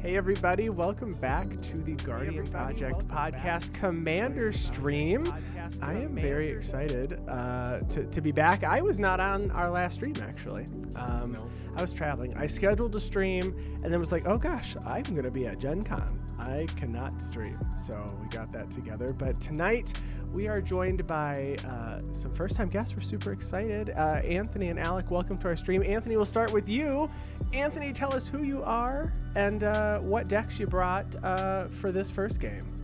Hey everybody, welcome back to the Guardian Project podcast Commander stream. I am very excited to be back. I was not on our last stream actually. No. I was traveling. I scheduled a stream and then was like, oh gosh, I'm going to be at Gen Con. I cannot stream. So we got that together. But tonight we are joined by some first-time guests. We're super excited. Anthony and Alec, welcome to our stream. Anthony, we'll start with you. Anthony, tell us who you are and what decks you brought for this first game.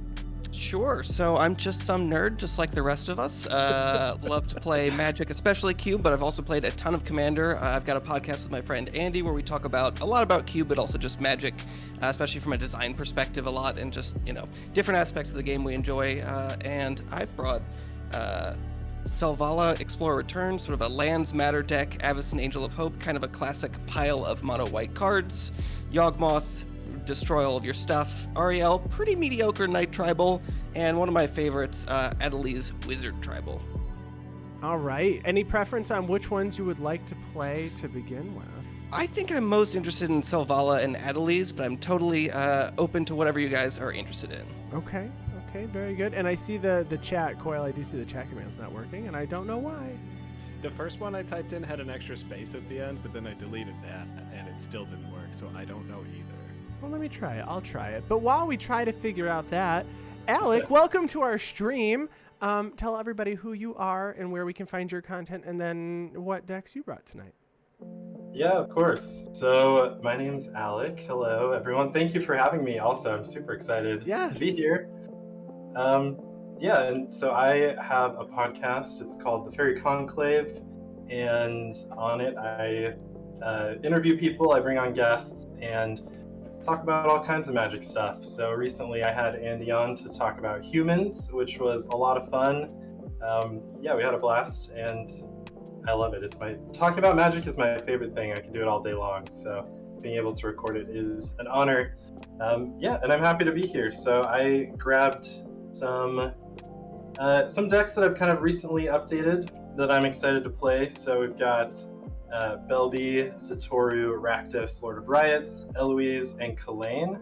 Sure. So I'm just some nerd, just like the rest of us. Love to play Magic, especially Cube, but I've also played a ton of Commander. I've got a podcast with my friend Andy where we talk about a lot about Cube, but also just Magic, especially from a design perspective a lot, and just, different aspects of the game we enjoy. And I've brought Selvala, Explorer Return, sort of a Lands Matter deck, Avacyn Angel of Hope, kind of a classic pile of mono white cards, Yawgmoth, destroy all of your stuff, Ariel, pretty mediocre Knight Tribal, and one of my favorites, Adeliz Wizard Tribal. All right. Any preference on which ones you would like to play to begin with? I think I'm most interested in Selvala and Adeliz, but I'm totally open to whatever you guys are interested in. Okay, very good. And I see the chat, Coil, I do see the chat command's not working, and I don't know why. The first one I typed in had an extra space at the end, but then I deleted that, and it still didn't work, so I don't know either. Well, let me try it. I'll try it. But while we try to figure out that, Alec, welcome to our stream. Tell everybody who you are and where we can find your content, and then what decks you brought tonight. Yeah, of course. So my name's Alec. Hello, everyone. Thank you for having me. Also, I'm super excited to be here. And so I have a podcast. It's called The Fairy Conclave, and on it I interview people, I bring on guests, and talk about all kinds of Magic stuff. So recently I had Andy on to talk about humans, which was a lot of fun. We had a blast, and I love it. Talking about Magic is my favorite thing. I can do it all day long, so being able to record it is an honor. And I'm happy to be here. So I grabbed some decks that I've kind of recently updated that I'm excited to play. So we've got Belby, Satoru, Rakdos, Lord of Riots, Eloise, and Kalain.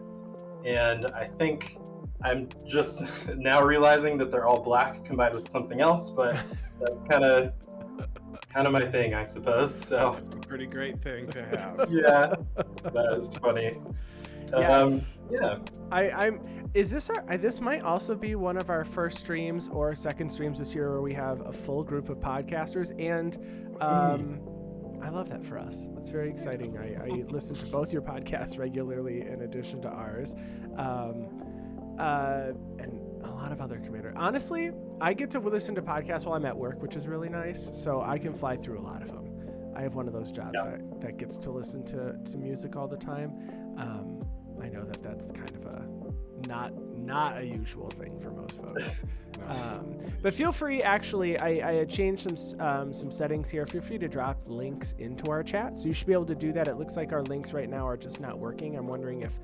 And I think I'm just now realizing that they're all black combined with something else, but that's kind of my thing, I suppose. So That's a pretty great thing to have. yeah, that is funny. Yes. Yeah. This might also be one of our first streams or second streams this year where we have a full group of podcasters, and I love that for us. It's very exciting. I listen to both your podcasts regularly in addition to ours, and a lot of other Commander. Honestly, I get to listen to podcasts while I'm at work, which is really nice, so I can fly through a lot of them. I have one of those jobs that gets to listen to music all the time. I know that's kind of a not a usual thing for most folks. But feel free, actually, I had changed some settings here. Feel free to drop links into our chat. So you should be able to do that. It looks like our links right now are just not working. I'm wondering if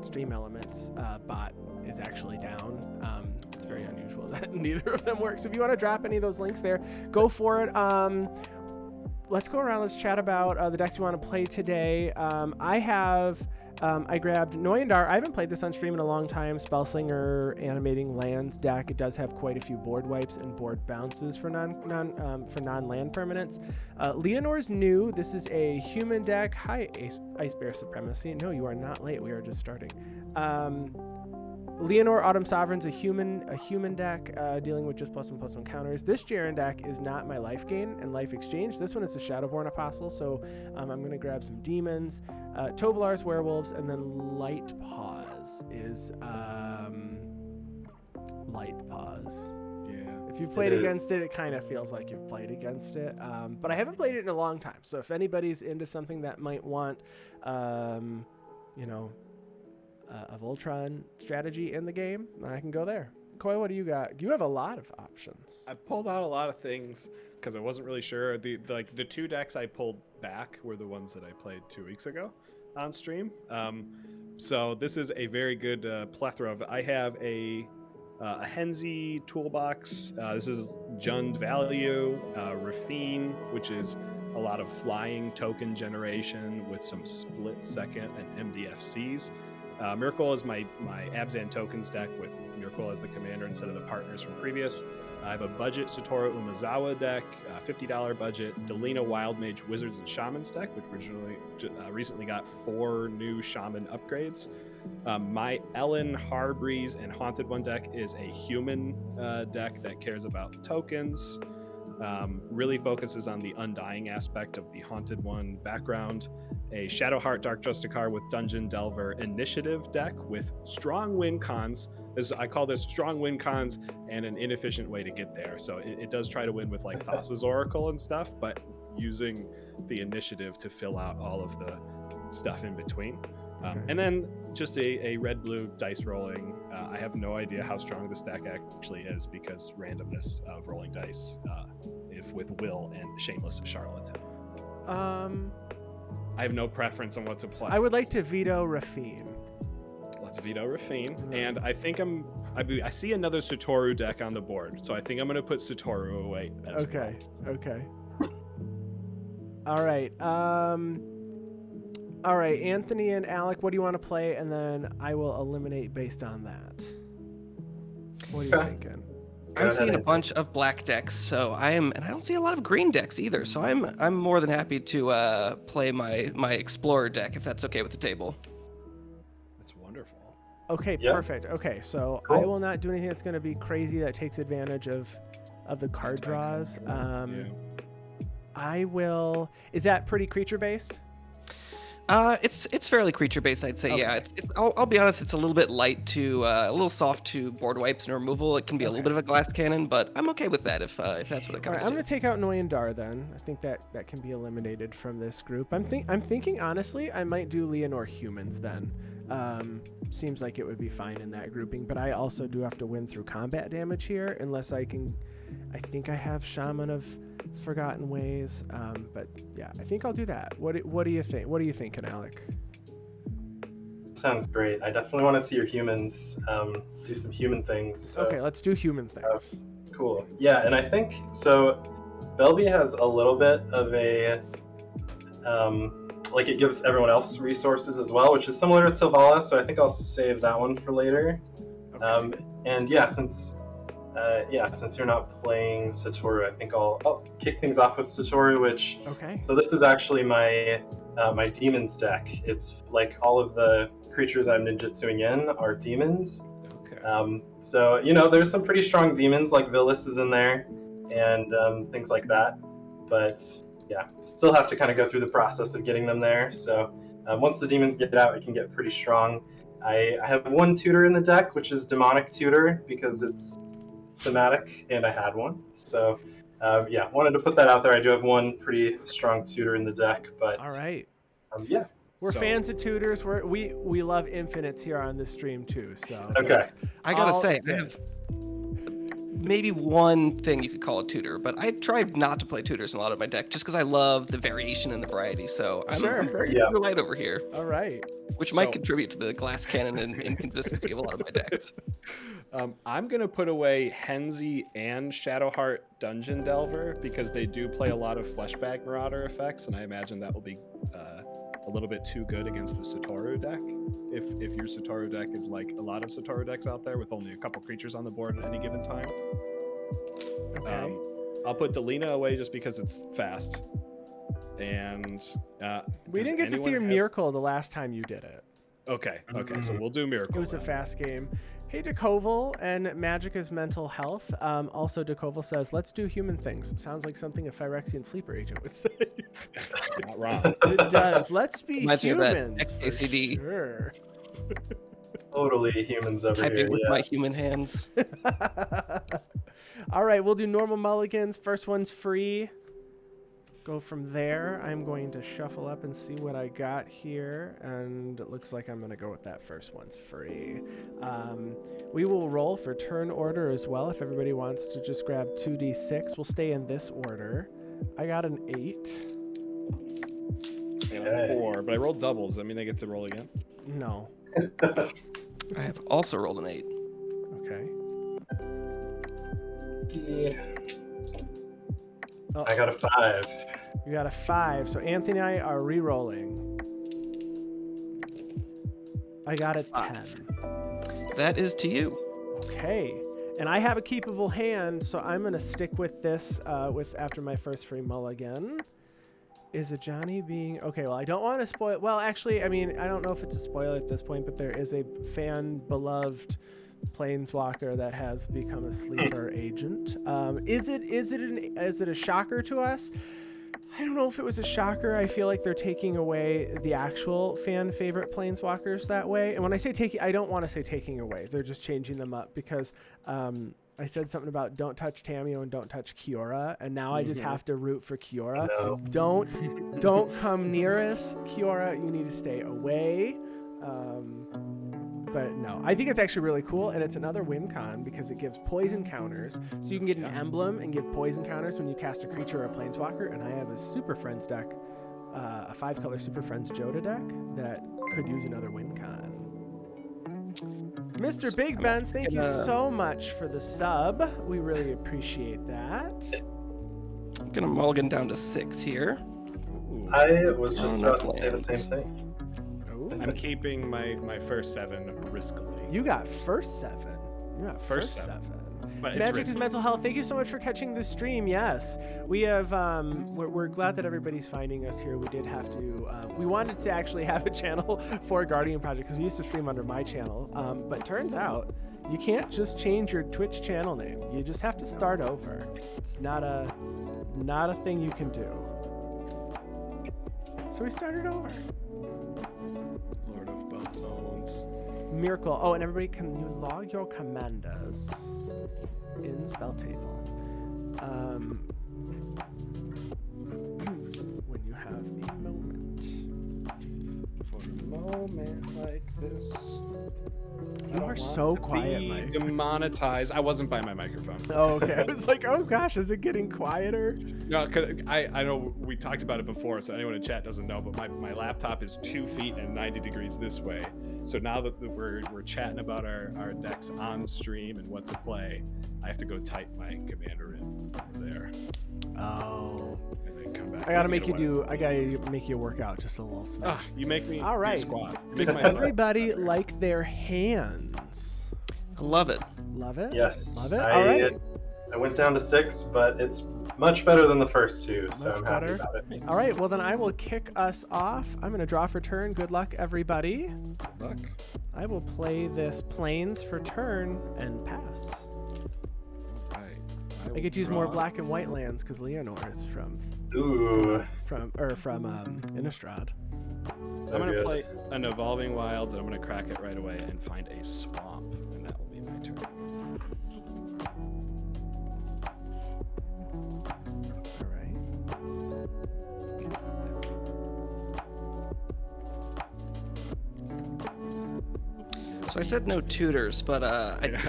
Stream Elements bot is actually down. It's very unusual that neither of them works. So if you want to drop any of those links there, go for it. Let's go around. Let's chat about the decks we want to play today. I grabbed Noyandar. I haven't played this on stream in a long time. Spellslinger Animating Lands deck. It does have quite a few board wipes and board bounces for non-land permanents. Leonore's new. This is a human deck. Hi, Ice Bear Supremacy. No, you are not late. We are just starting. Leinore Autumn Sovereign's a human deck dealing with just +1/+1 counters. This Jaren deck is not my life gain and life exchange. This one is a Shadowborn Apostle, so I'm going to grab some demons, Tovolar's Werewolves, and then Light Paws is Light Paws. Yeah. If you've played against it, it kind of feels like you've played against it. But I haven't played it in a long time, so if anybody's into something that might want, a Voltron strategy in the game, I can go there. Koi, what do you got? You have a lot of options. I pulled out a lot of things because I wasn't really sure. The two decks I pulled back were the ones that I played 2 weeks ago on stream. So this is a very good plethora of. I have a Henzi toolbox. This is Jund Value, Rafine, which is a lot of flying token generation with some split second and MDFCs. Myrkul is my Abzan tokens deck with Myrkul as the commander instead of the partners from previous. I have a budget Satoru Umezawa deck, $50 budget, Delina Wild Mage Wizards and Shamans deck, which recently got 4 new Shaman upgrades. My Ellen, Harbreeze, and Haunted One deck is a human deck that cares about tokens, really focuses on the Undying aspect of the Haunted One background. A Shadowheart Dark Justicar with Dungeon Delver initiative deck with strong win cons. I call this strong win cons and an inefficient way to get there. So it does try to win with like Thassa's Oracle and stuff, but using the initiative to fill out all of the stuff in between. And then just a red-blue dice rolling. I have no idea how strong this deck actually is because randomness of rolling dice, if with Will and Shameless Charlotte. I have no preference on what to play. I would like to veto Rafine. Let's veto Rafine. And I think I see another Satoru deck on the board, so I think I'm going to put Satoru away as well. Okay. All right. All right, Anthony and Alec, what do you want to play? And then I will eliminate based on that. What are you thinking? I'm seeing a bunch of black decks, so and I don't see a lot of green decks either. So I'm more than happy to play my Explorer deck if that's okay with the table. That's wonderful. Okay, perfect. Okay, so I will not do anything that's going to be crazy that takes advantage of the card draws. I will. Is that pretty creature based? It's fairly creature based, I'd say. Okay. Yeah, I'll be honest, it's a little bit light to a little soft to board wipes and removal. It can be a little bit of a glass cannon, but I'm okay with that if that's what it comes to. I'm going to take out Noyandar then. I think that can be eliminated from this group. I'm thinking honestly, I might do Leinore humans then. Seems like it would be fine in that grouping, but I also do have to win through combat damage here unless I think I have Shaman of Forgotten Ways, but yeah, I think I'll do that. What do you think? What are you thinking, Alec? Sounds great. I definitely want to see your humans do some human things. So. Okay, let's do human things. Cool. Yeah, and I think so. Belby has a little bit of a like it gives everyone else resources as well, which is similar to Selvala. So I think I'll save that one for later. Okay. And yeah, since you're not playing Satoru, I think I'll kick things off with Satoru, which... Okay. So this is actually my my demons deck. It's like all of the creatures I'm ninjutsuing in are demons. Okay. So, there's some pretty strong demons, like Vilis is in there, and things like that. But, yeah, still have to kind of go through the process of getting them there. So once the demons get out, it can get pretty strong. I have one tutor in the deck, which is Demonic Tutor, because it's thematic, and I had one. So, wanted to put that out there. I do have one pretty strong tutor in the deck, but... All right. We're fans of tutors. We love infinites here on this stream, too. So okay. I gotta say, I have maybe one thing you could call a tutor, but I tried not to play tutors in a lot of my deck just because I love the variation and the variety. So I'm very light over here. All right. Which might contribute to the glass cannon and inconsistency of a lot of my decks. I'm going to put away Henzi and Shadowheart Dungeon Delver because they do play a lot of Fleshbag Marauder effects, and I imagine that will be a little bit too good against the Satoru deck. If your Satoru deck is like a lot of Satoru decks out there with only a couple creatures on the board at any given time. Okay. I'll put Delina away just because it's fast. And we didn't get to see your Myrkul the last time you did it. Okay, so we'll do Myrkul. It was a fast game. Hey, Dekoval and Magic is Mental Health. Also, Dekoval says, let's do human things. Sounds like something a Phyrexian sleeper agent would say. Not wrong. It does. Let's be Imagine humans. That ACD. Sure. Totally humans over Typing here. with my human hands. All right, we'll do normal mulligans. First one's free. Go from there. I'm going to shuffle up and see what I got here, and it looks like I'm going to go with that first one's free. We will roll for turn order as well. If everybody wants to just grab 2d6, we'll stay in this order. I got an 8. And a 4, but I rolled doubles. That mean I get to roll again? No. I have also rolled an 8. Okay. I got a 5. You got a 5. So Anthony and I are re-rolling. I got a 10. That is to you. Okay. And I have a keepable hand, so I'm going to stick with this after my first free mulligan. Is it Johnny being... Okay, well, I don't want to spoil... Well, actually, I mean, I don't know if it's a spoiler at this point, but there is a fan-beloved planeswalker that has become a sleeper agent. Is it a shocker to us? I don't know if it was a shocker. I feel like they're taking away the actual fan favorite planeswalkers that way. And when I say taking, I don't want to say taking away. They're just changing them up because I said something about don't touch Tamio and don't touch Kiora, and now I just have to root for Kiora. No. Don't come near us, Kiora. You need to stay away. But no, I think it's actually really cool, and it's another win con because it gives poison counters. So you can get an emblem and give poison counters when you cast a creature or a planeswalker. And I have a Super Friends deck, a 5-color Super Friends Joda deck that could use another win con. Mr. Big Benz, thank you so much for the sub. We really appreciate that. I'm gonna mulligan down to 6 here. I was just about to say the same thing. I'm keeping my first 7 riskily. You got first 7. You got first 7. But it's Magic risky. is mental health. Thank you so much for catching the stream. Yes, we have. We're glad that everybody's finding us here. We did have to. We wanted to actually have a channel for Guardian Project because we used to stream under my channel. But turns out you can't just change your Twitch channel name. You just have to start over. It's not a thing you can do. So we started over. Lord of Bones. Myrkul. Oh, and everybody, can you log your commanders in spell table when you have a moment. For a moment like this. You are so quiet, Mike. Demonetized. I wasn't by my microphone. Oh, okay. I was like, oh gosh, is it getting quieter? No, cause I know we talked about it before, so anyone in chat doesn't know, but my laptop is 2 feet and 90 degrees this way. So now that we're chatting about our decks on stream and what to play, I have to go type my commander in over there. Oh. And then come back. I gotta make you work out just a little smash. You make me All right. do squat. You Does make my- everybody like their hands? I love it. Love it? Yes. Love it? All right. I went down to 6, but it's much better than the first 2, so Much I'm happy better. about it. All right, well then I will kick us off. I'm going to draw for turn. Good luck, everybody. Look. I will play this plains for turn and pass. Right. I could use more black and white lands because Leinore is from Ooh. Innistrad. So I'm gonna good. play an Evolving Wilds, and I'm gonna crack it right away and find a swamp, and that will be my turn. All right. So I said no tutors, but I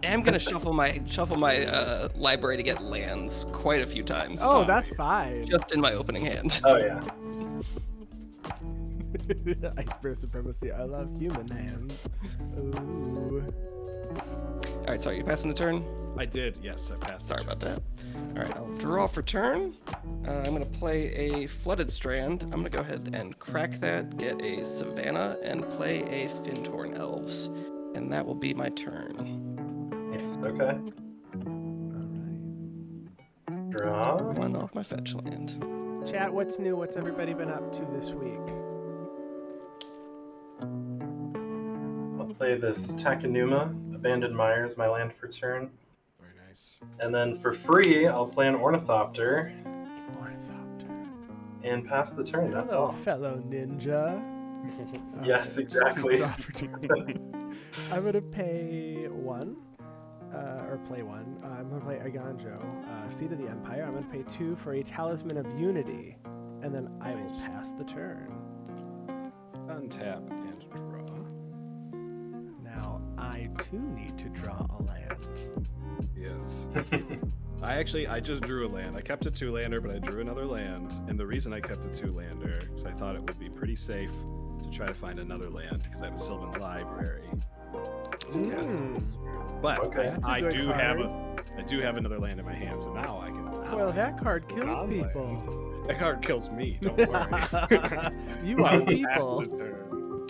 am gonna shuffle my library to get lands quite a few times. Oh, that's fine. Just in my opening hand. Oh, yeah. Iceberg supremacy. I love human hands. Ooh. All right, sorry, you passing the turn? I did, yes, I passed. Sorry about that. All right, I'll draw for turn. I'm going to play a Flooded Strand. I'm going to go ahead and crack that, get a Savannah, and play a Fintorn Elves. And that will be my turn. Nice. Okay. Draw. 1 off my fetch land. Chat, what's new? What's everybody been up to this week? I'll play this Takenuma, Abandoned Mire as my land for turn. Very nice. And then for free, I'll play an Ornithopter Ornithopter. and pass the turn. That's Hello, all. fellow ninja. Yes, Alright, exactly. draw for turn. I'm gonna pay 1, or play 1. I'm gonna play Aganjo, Seed of the Empire. I'm gonna pay 2 for a Talisman of Unity, and then I will pass the turn. Untap and draw. Now I too need to draw a land. Yes. I just drew a land. I kept a 2-lander, but I drew another land. And the reason I kept a 2-lander is I thought it would be pretty safe to try to find another land because I have a Sylvan Library. to cast. But Okay. That's a I good do card. have another land in my hand, so now I Well, that card kills Non-lands. people. That card kills me. Don't worry. You are I will pass people. the turn.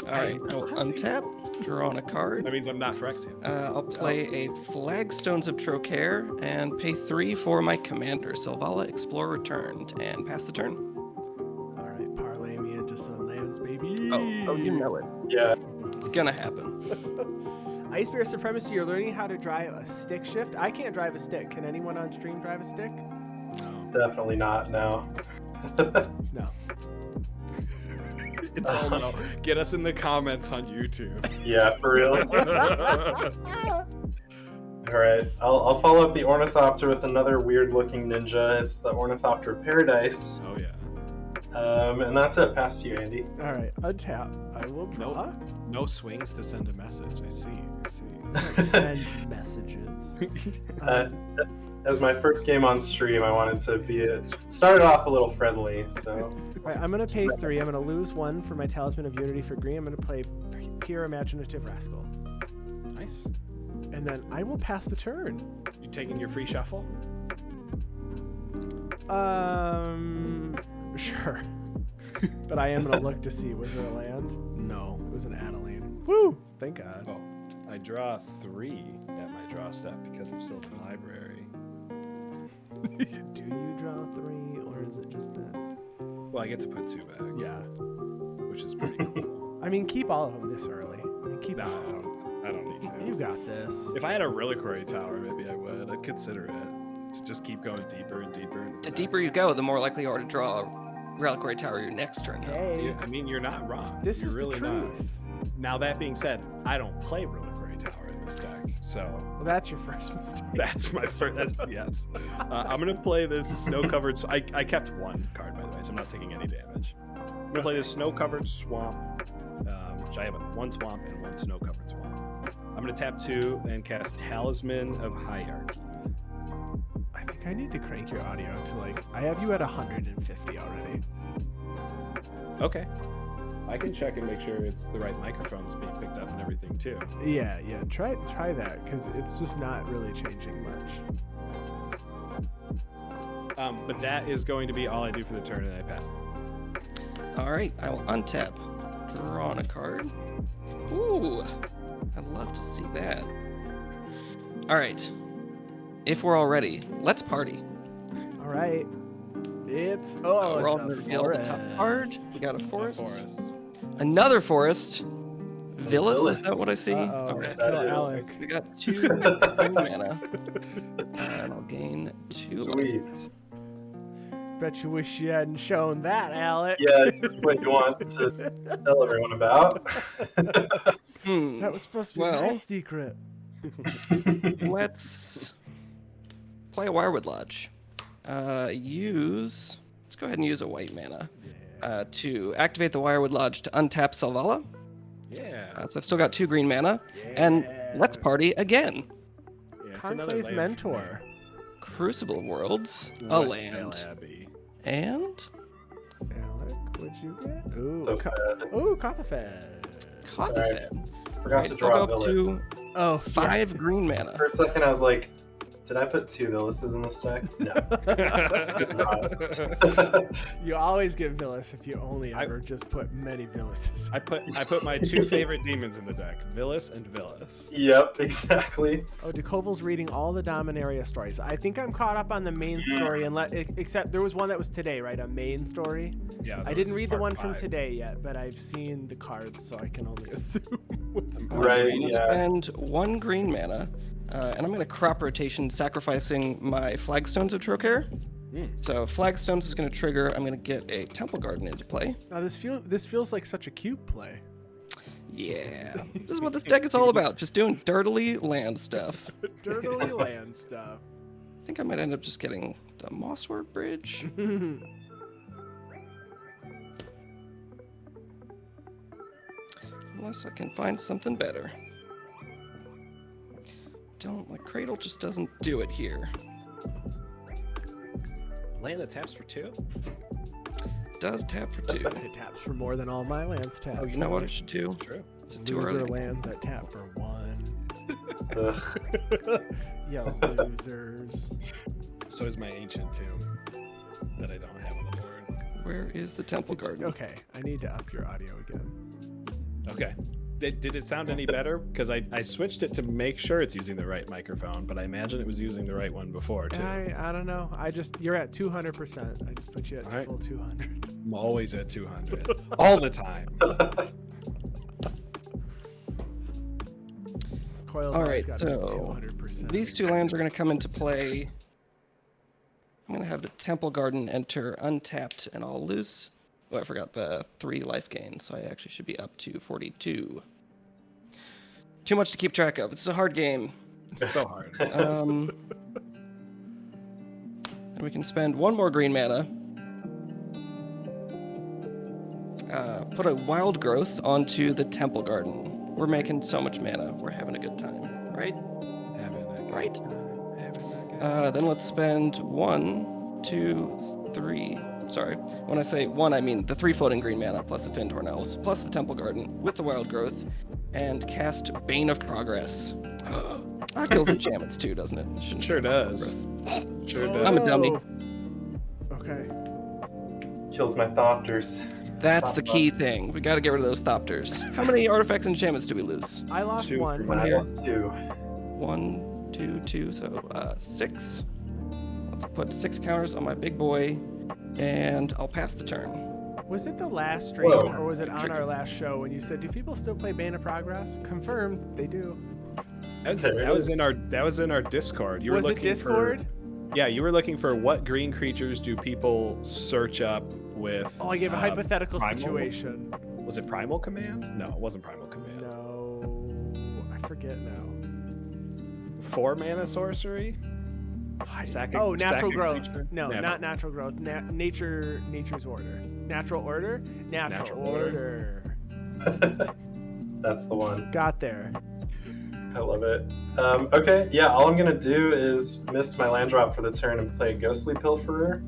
All right, I will untap, draw on a card. That means I'm not Phyrexian. I'll play a Flagstones of Trocaire and pay 3 for my commander. Selvala, Explore returned, and pass the turn. All right, parlay me into some lands, baby. Oh, you know it. Yeah. It's gonna happen. Ice Bear Supremacy, you're learning how to drive a stick shift. I can't drive a stick. Can anyone on stream drive a stick? Definitely not. No. No. It's all no. Get us in the comments on YouTube. Yeah, for real. All right, I'll follow up the Ornithopter with another weird-looking ninja. It's the Ornithopter Paradise. Oh yeah. And that's it. Pass to you, Andy. All right, untap. I will draw. No swings to send a message. I see. Send messages. As my first game on stream, I wanted to started off a little friendly. So All right, I'm gonna pay 3. I'm gonna lose 1 for my Talisman of Unity for green. I'm gonna play Pure Imaginative Rascal, Nice. and then I will pass the turn. You taking your free shuffle? Sure. But I am gonna look to see, was there a land? No, it was an Adeline. Woo! Thank God. Oh, I draw 3 at my draw step because of Sylvan Library. Do you draw 3, or is it just that? Well, I get to put 2 back. Yeah. Which is pretty cool. I mean, keep all of them this early. I mean, keep No, all of them. I don't need to. You got this. If I had a Reliquary Tower, maybe I would. I'd consider it. To just keep going deeper and deeper. The deeper you go, the more likely you are to draw a Reliquary Tower your next turn. though. Hey, I mean, you're not wrong. this You're is really the not. truth. Now, that being said, I don't play Reliquary Tower in this deck. So Well, that's your first mistake. that's my first. That's yes. I'm gonna play this snow-covered. I kept 1 card, by the way, so I'm not taking any damage. I'm gonna play this snow-covered swamp, which I have 1 swamp and 1 snow-covered swamp. I'm gonna tap 2 and cast Talisman of Hierarchy. I think I need to crank your audio to like. I have you at 150 already. Okay. I can check and make sure it's the right microphones being picked up and everything too. Yeah. Try that because it's just not really changing much. But that is going to be all I do for the turn, and I pass. All right, I will untap, draw on a card. Ooh, I'd love to see that. All right, if we're all ready, let's party. All right. We're It's all a gonna reveal the top card. forest. We got a forest, Forest. another forest. Villas, Villas. is that what I see? Uh-oh. Okay. That Kill is- Alex. We got 2 green mana, and I'll gain 2 life. sweet. Bet you wish you hadn't shown that, Alec. Yeah, just what you want to tell everyone about. That was supposed to be my Well. secret. Let's play a Wirewood Lodge. Let's go ahead and use a white mana to activate the Wirewood Lodge to untap Selvala. Yeah. So I've still got 2 green mana, and let's party again. Yeah, it's another Conclave land for me. Mentor. Crucible of Worlds, a Westdale land, Abbey. and Alec, what'd you get? Ooh, So bad. Kothafed. Kothafed. Forgot to draw I'll go up Villas. to Oh, 5 green mana. For a second, I was like, did I put 2 Villuses in this deck? No. You always get Villas if you only I- ever just put many Villases. I put my 2 favorite demons in the deck, Villas and Villas. Yep, exactly. Oh, DeKoval's reading all the Dominaria stories. I think I'm caught up on the main story, except there was one that was today, right? A main story. Yeah. I those didn't are read the part one from 5. today yet, but I've seen the cards, so I can only assume what's Right, I'm gonna yeah. spend 1 green mana, and I'm going to crop rotation, sacrificing my Flagstones of Trocaire. So Flagstones is going to trigger. I'm going to get a Temple Garden into play. Now this feels like such a cute play. Yeah, this is what this deck is all about. Just doing dirtily land stuff. Dirtily land stuff. I think I might end up just getting the Mosswort Bridge. Unless I can find something better. My Cradle just doesn't do it here. Land that taps for 2? Does tap for 2. It taps for more than all my lands tap. Oh, you know what I should do? True. Is it too Loser early? lands that tap for 1. Ugh. You losers. So is my ancient tomb that I don't have on the board. Where is the temple garden? Okay, I need to up your audio again. Okay. Did it sound any better? Because I switched it to make sure it's using the right microphone, but I imagine it was using the right one before too. I don't know. You're at 200%. I just put you at All right. full 200. I'm always at 200 all the time. Coil's All always right, gotta be so 200%. these two lands are going to come into play. I'm going to have the temple garden enter untapped and all loose. Oh, I forgot the 3 life gain, so I actually should be up to 42. Too much to keep track of. It's a hard game. It's so hard. And we can spend 1 more green mana. Put a wild growth onto the temple garden. We're making so much mana. We're having a good time, right? Right. Then let's spend 1, 2, 3. Sorry. When I say 1, I mean the 3 floating green mana plus the Fin Tornels plus the temple garden with the wild growth and cast Bane of Progress. That kills enchantments too, doesn't it? Shouldn't Sure cast does. Growth. Sure does. I'm a dummy. Okay. Kills my Thopters. That's the key thing. We got to get rid of those Thopters. How many artifacts and enchantments do we lose? I lost 2 one. for One I here. lost 2. 1, 2, 2, so 6. Let's put 6 counters on my big boy, and I'll pass the turn. Was it the last stream Whoa. or was it on Tricky. our last show when you said, "Do people still play Bane of Progress?" Confirmed, they do. That was in our Discord. You were Was it looking Discord? Yeah, you were looking for what green creatures do people search up with. Oh, I gave a hypothetical Primal? situation. Was it Primal Command? No, it wasn't Primal Command. No, I forget now. 4 mana sorcery? Natural growth. creature? No, Natural. not natural growth. Nature's order. Natural order. Natural Natural order. That's the one. Got there. I love it. Okay, yeah, all I'm gonna do is miss my land drop for the turn and play Ghostly Pilferer.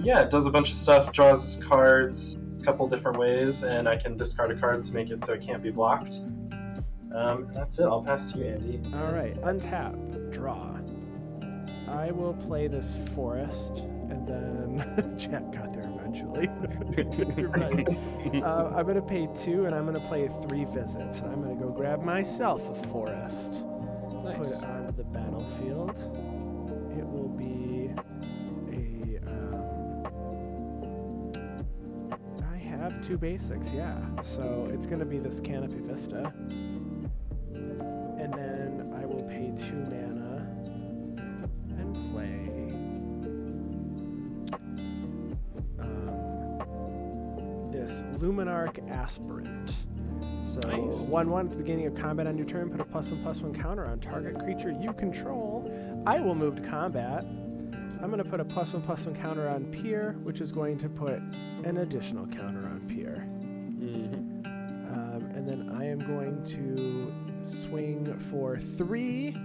Yeah, it does a bunch of stuff, draws cards a couple different ways, and I can discard a card to make it so it can't be blocked. That's it. I'll pass to you, Andy. All right, untap, draw. I will play this forest, and then Jack got there eventually. You're right. I'm gonna pay 2, and I'm gonna play 3 visits. And I'm gonna go grab myself a forest. Put Nice. it on the battlefield. It will be a. I have 2 basics, yeah. So it's gonna be this Canopy Vista. And then I will pay 2 mana and play this Luminarch Aspirant. So Nice. 1/1 at the beginning of combat on your turn, put a +1/+1 counter on target creature you control. I will move to combat. I'm going to put a +1/+1 counter on Pier, which is going to put an additional counter on Pier. And then I am going to swing for 3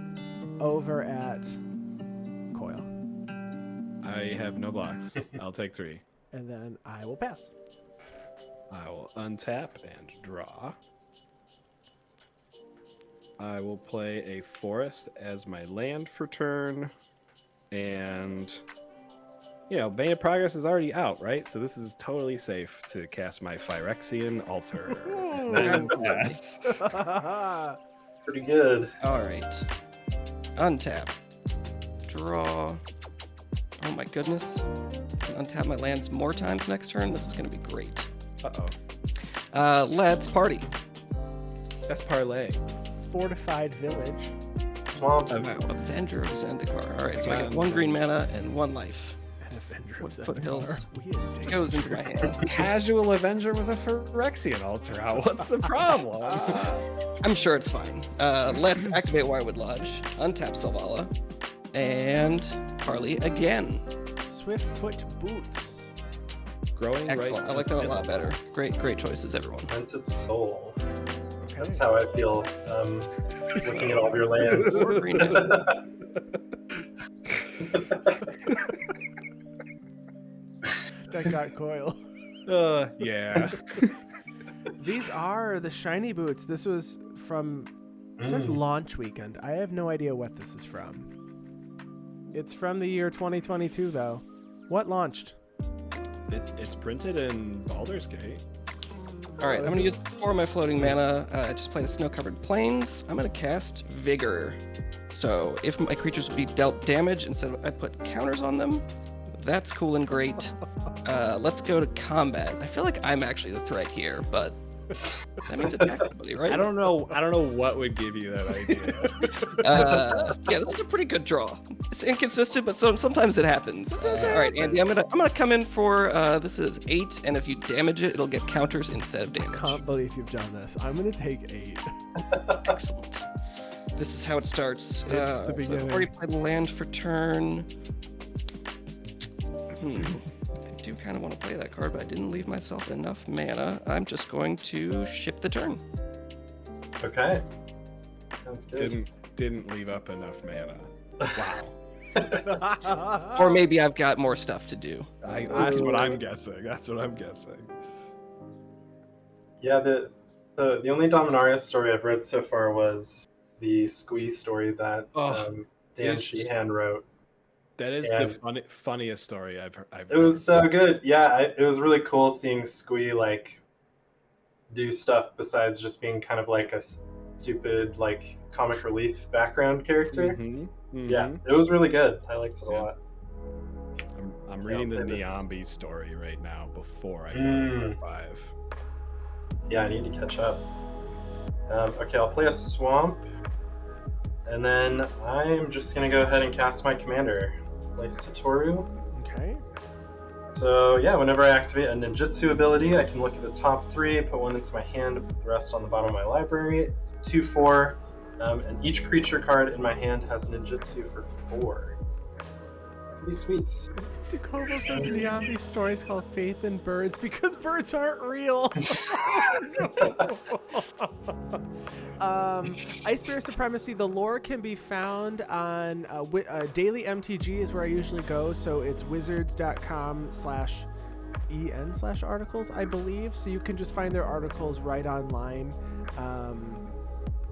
over at Coil. I have no blocks. I'll take 3. And then I will pass. I will untap and draw. I will play a forest as my land for turn. And, Bane of Progress is already out, right? So this is totally safe to cast my Phyrexian Altar. And pass. Pretty good. All right. Untap. Draw. Oh my goodness. Untap my lands more times next turn. This is going to be great. Uh-oh. Let's party. That's parlay. Fortified Village. Swamp. Wow, Avenger of Zendikar. All right, so I get Wow. 1 green mana and 1 life. And Avenger of Foothills. Zendikar. It goes into my hand. Casual Avenger with a Phyrexian Altar out. What's the problem? I'm sure it's fine. Let's activate Wirewood Lodge, untap Selvala, and parley again. Swiftfoot Boots. Growing Excellent. I like that a lot better. Great choices, everyone. Vented Soul. Okay. That's how I feel looking at all of your lands. Or green mana. That got Coil. Yeah. These are the shiny boots. This was from. It says launch weekend. I have no idea what this is from. It's from the year 2022, though. What launched? It's printed in Baldur's Gate. All right, I'm going to use 4 of my floating mana. Just play the snow-covered plains. I'm going to cast Vigor. So if my creatures would be dealt damage instead of I put counters on them, that's cool and great. Let's go to combat. I feel like I'm actually the threat here, but that means attack somebody, right? I don't know what would give you that idea. Yeah, this is a pretty good draw. It's inconsistent, but sometimes it happens. All right, Andy, I'm gonna come in for this is 8, and if you damage it, it'll get counters instead of damage. I can't believe you've done this. I'm gonna take 8. Excellent. This is how it starts. It's the beginning. So I've already played land for turn. I do kind of want to play that card, but I didn't leave myself enough mana. I'm just going to ship the turn. Okay. Sounds good. Didn't leave up enough mana. Wow. Or maybe I've got more stuff to do. That's what I'm guessing. Yeah, the only Dominaria story I've read so far was the Squee story that Dan Sheehan wrote. That is And the funniest story I've heard. It was so good. Yeah, it was really cool seeing Squee like do stuff besides just being kind of like a stupid like comic relief background character. Yeah, it was really good. I liked it a lot. I'm reading the Niambi story right now before I go to 5. Yeah, I need to catch up. Okay, I'll play a swamp, and then I'm just gonna go ahead and cast my commander. Play Satoru. Okay. So yeah, whenever I activate a ninjutsu ability, I can look at the top 3, put 1 into my hand, put the rest on the bottom of my library. It's 2/4, and each creature card in my hand has ninjutsu for 4. Pretty sweet. Jacobo says Niambi's story is called Faith in Birds because birds aren't real. Ice Bear Supremacy, the lore can be found on Daily MTG is where I usually go, so it's wizards.com/en/articles, I believe, so you can just find their articles right online.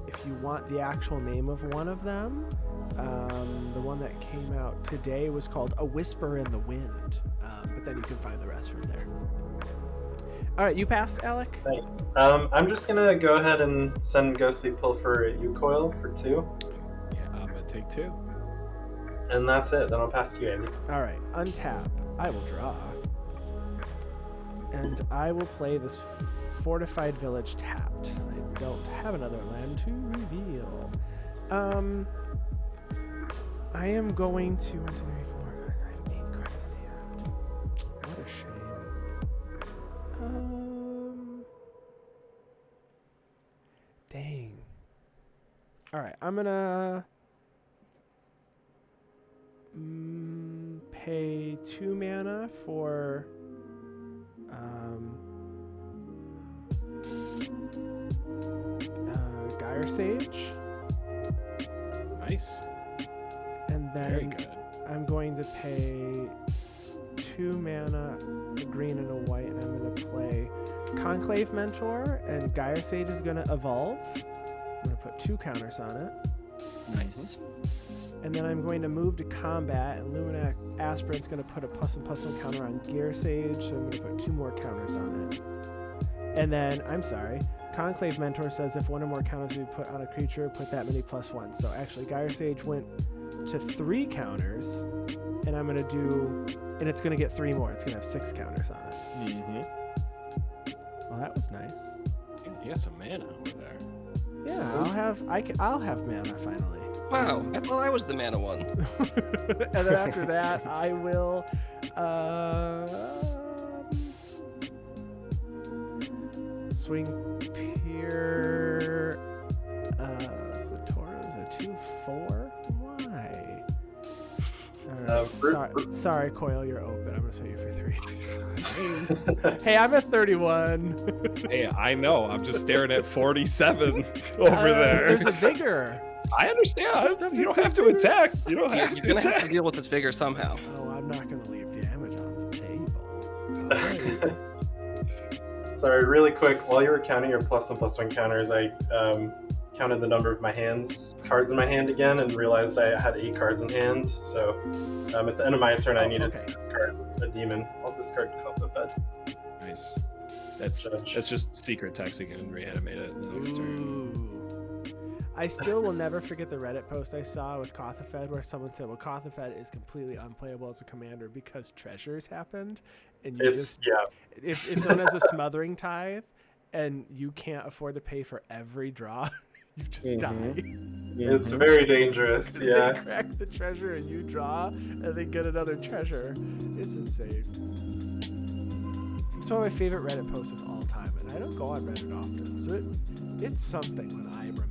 If you want the actual name of one of them, the one that came out today was called A Whisper in the Wind, but then you can find the rest from there. All right, you passed, Alec? Thanks. I'm just gonna go ahead and send Ghostly Pull for Ucoil for 2. Yeah, I'm gonna take 2. And that's it. Then I'll pass to you, Andy. All right, untap. I will draw. And I will play this Fortified Village tapped. I don't have another land to reveal. I am going to 1, 2, 3, 4, 5, 8 cards in hand. What a shame. Dang. All right, I'm gonna pay 2 mana for Gyre Sage. Nice. And Very then good. I'm going to pay 2 mana, a green and a white, and I'm going to play Conclave Mentor, and Gyre Sage is going to evolve. I'm going to put 2 counters on it. Nice. And then I'm going to move to combat, and Lumina Aspirant's going to put a +1/+1 counter on Gyre Sage, so I'm going to put 2 more counters on it. And then, I'm sorry, Conclave Mentor says if 1 or more counters we put on a creature, put that many +1. So actually, Gyre Sage went to 3 counters, and I'm going to do, and it's going to get 3 more. It's going to have 6 counters on it. Well, that was nice. You got some mana over there. Yeah, I'll have mana finally. Wow, I thought I was the mana one. And then after that, I will swing Pier Satoru's a 2/4. Why? Sorry, Coil, you're open. I'm gonna sell you for 3. Hey, I'm at 31. Hey, I know. I'm just staring at 47 over there. There's a vigor. I understand. You don't have to attack. You don't have You're to gonna have attack. to deal with this vigor somehow. Oh, I'm not gonna leave damage on the table. Sorry, really quick. While you were counting your +1/+1 counters, I counted the number of cards in my hand again, and realized I had 8 cards in hand. So at the end of my turn, I needed to discard a demon. I'll discard Kothophed. Nice. That's just secret text. You can reanimate it in the next turn. Ooh. I still will never forget the Reddit post I saw with Kothophed where someone said, well, Kothophed is completely unplayable as a commander because treasures happened. And you if someone has a smothering tithe and you can't afford to pay for every draw, you just die. It's very dangerous, yeah. They crack the treasure and you draw and they get another treasure. It's insane. It's one of my favorite Reddit posts of all time, and I don't go on Reddit often, so it's something when I remember.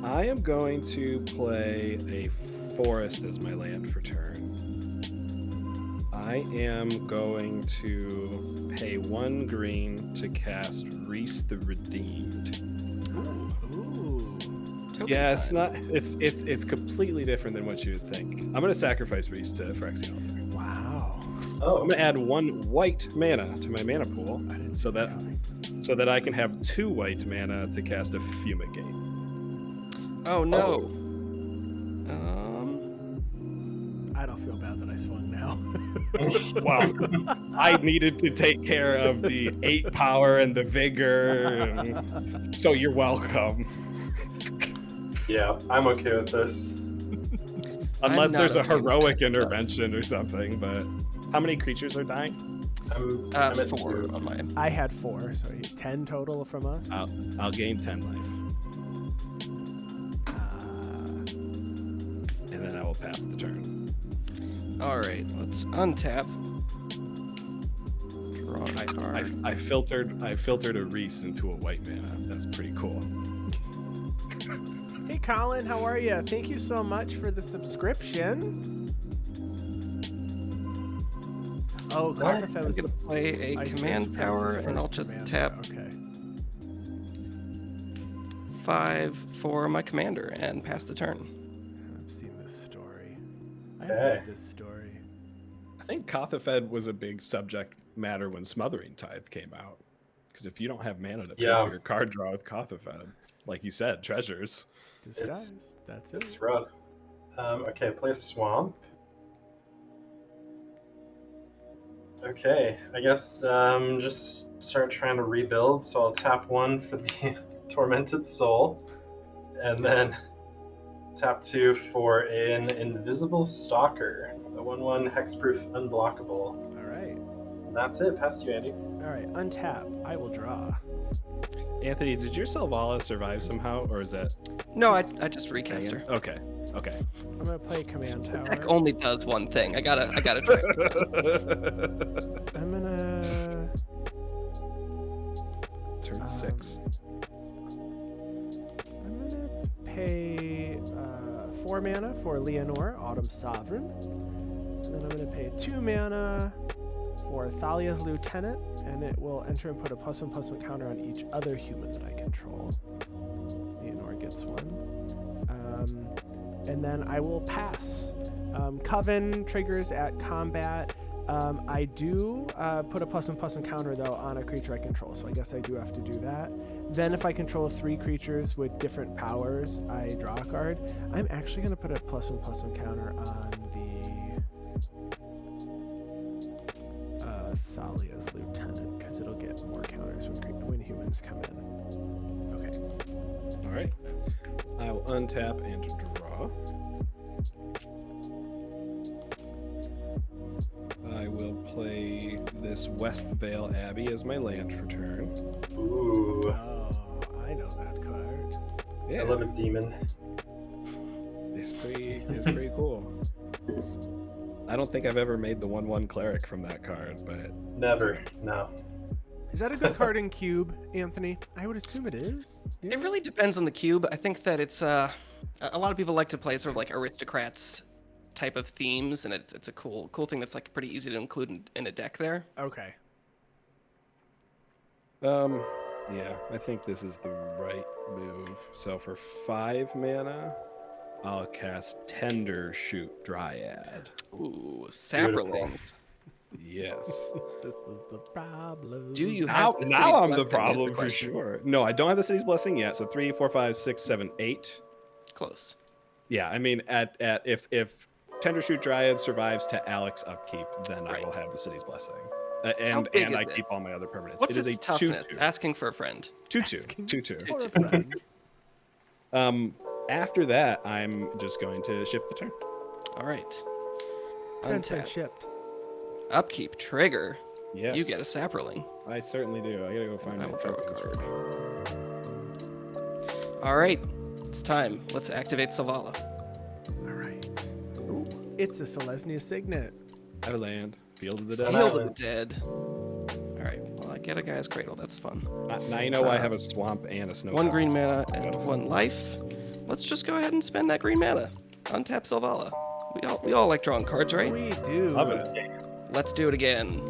I am going to play a forest as my land for turn. I am going to pay 1 green to cast Reese the Redeemed. Ooh. Yeah, it's not. It's completely different than what you would think. I'm gonna sacrifice Reese to Phyrexian Altar. Wow. Oh, I'm gonna add 1 white mana to my mana pool, so that I can have 2 white mana to cast a Fumigate. Oh no. I don't feel bad that I swung now. Wow. I needed to take care of the 8 power and the vigor, so you're welcome. Yeah, I'm okay with this. Unless there's a okay with heroic this, intervention or something, but how many creatures are dying? I'm at 4 2. on mine. I had 4, so 10 total from us. I'll gain 10 life, and then I will pass the turn. All right, let's untap. Draw a card. I filtered a Reese into a white mana. That's pretty cool. Hey, Colin, how are you? Thank you so much for the subscription. Oh, Kothophed I'm was gonna play a Ice command Beast power, versus and I'll first just command. tap Okay. 5 for my commander and pass the turn. I've seen this story. I've Okay. read this story. I think Kothophed was a big subject matter when Smothering Tithe came out, because if you don't have mana to pay for your card draw with Kothophed, like you said, treasures. Just dies. That's it. It's rough. Okay, play a swamp. Okay, I guess just start trying to rebuild. So I'll tap 1 for the Tormented Soul, and then tap 2 for an Invisible Stalker, a 1/1 hexproof unblockable. All right. And that's it. Past you, Andy. All right. Untap. I will draw. Anthony, did your Selvala survive somehow, or is that? No, I just recast her. Okay. I'm gonna play command tower. Deck only does one thing. I gotta try. I'm gonna Turn 6. I'm gonna pay 4 mana for Leinore, Autumn Sovereign. And then I'm gonna pay 2 mana for Thalia's Lieutenant, and it will enter and put a +1/+1 counter on each other human that I control. Leinore gets 1. And then I will pass. Coven triggers at combat. I do put a +1/+1 counter though on a creature I control, so I guess I do have to do that. Then if I control 3 creatures with different powers, I draw a card. I'm actually going to put a +1/+1 counter on the Thalia's Lieutenant, because it'll get more counters when humans come in. Okay. All right. I will untap and draw. I will play this West Vale Abbey as my land for turn. Ooh, Oh, I know that card. Yeah, I love a demon. it's pretty cool. I don't think I've ever made the 1/1 cleric from that card, but Never, no. Is that a good card in Cube, Anthony? I would assume it is. Yeah. It really depends on the cube. I think that it's a lot of people like to play sort of like aristocrats type of themes, and it's a cool thing that's like pretty easy to include in a deck there. Okay. yeah, I think this is the right move. So for 5 mana, I'll cast Tender Shoot Dryad. Ooh, saprolings. Yes. This is the problem. Do you Now, have the now city's I'm the blessing is problem for question. sure. No, I don't have the city's blessing yet. So 3, 4, 5, 6, 7, 8. Close. Yeah, I mean, at if Tendershoot Dryad survives to Alec's upkeep, then I will Right. have the city's blessing. How And big is I it? keep all my other permanents. What's it is its a toughness? 2/2. Asking for a friend. 2/2. Asking 2/2. for a friend. After that, I'm just going to ship the turn. All right. Friend's been Untap. shipped. Upkeep. Trigger. Yes. You get a Sapperling. I certainly do. I gotta go find I my will throw a tokens card. for All right. It's time. Let's activate Selvala. All right. It's a Selesnya signet. Everland. Field of the Dead. Field of Island. the Dead. All right. Well, I get a guy's cradle. That's fun. Now you know I have a swamp and a snow. One tower. green mana and 1 life. Let's just go ahead and spend that green mana. Untap Selvala. We all like drawing cards, right? We do. Love it. Let's do it again.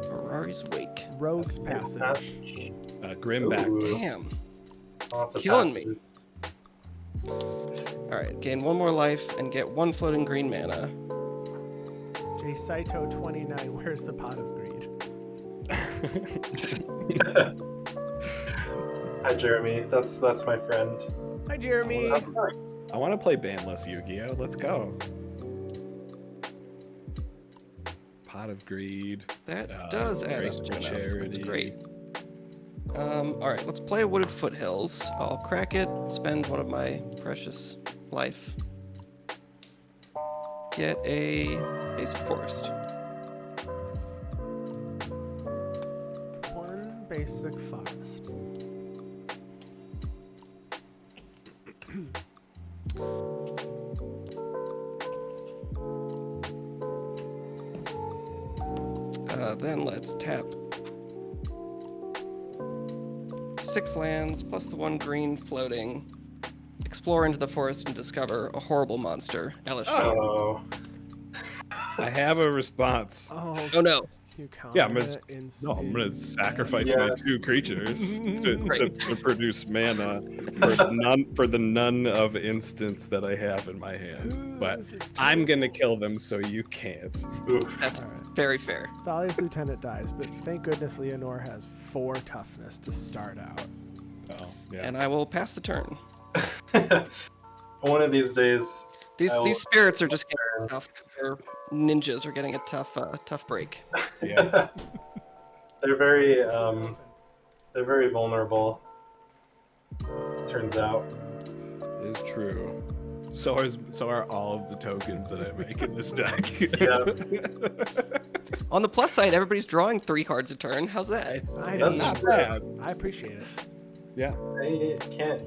Ferrari's Wake. Rogue's Passage. Grimback. Ooh. Damn. Lots of Killing me. passes. All right. Gain 1 more life and get 1 floating green mana. J Saito 29. Where's the pot of greed? Hi, Jeremy. That's my friend. Hi, Jeremy. I want to play bandless Yu-Gi-Oh. Let's go. Pot of Greed. That does add up Graceful to enough. That's Charity. great. All right, let's play Wooded Foothills. I'll crack it, spend 1 of my precious life. Get a Basic Forest. 1 basic forest. Then let's tap 6 lands plus the 1 green floating. Explore into the forest and discover a horrible monster. Elish. Oh. I have a response. Oh no. You count Yeah, I'm I'm gonna sacrifice Yeah. my 2 creatures to produce mana for the none of instants that I have in my hand. But I'm gonna kill them so you can't. Oof. That's All right. very fair. Thalia's lieutenant dies, but thank goodness Leinore has 4 toughness to start out. Oh, yeah. And I will pass the turn. One of these days. These spirits are just getting tough. Their ninjas are getting a tough break. Yeah. They're very vulnerable. Turns out. It is true. So are all of the tokens that I make in this deck. Yeah. On the plus side, everybody's drawing 3 cards a turn. How's that? I That's know. not bad. I appreciate it. Yeah. I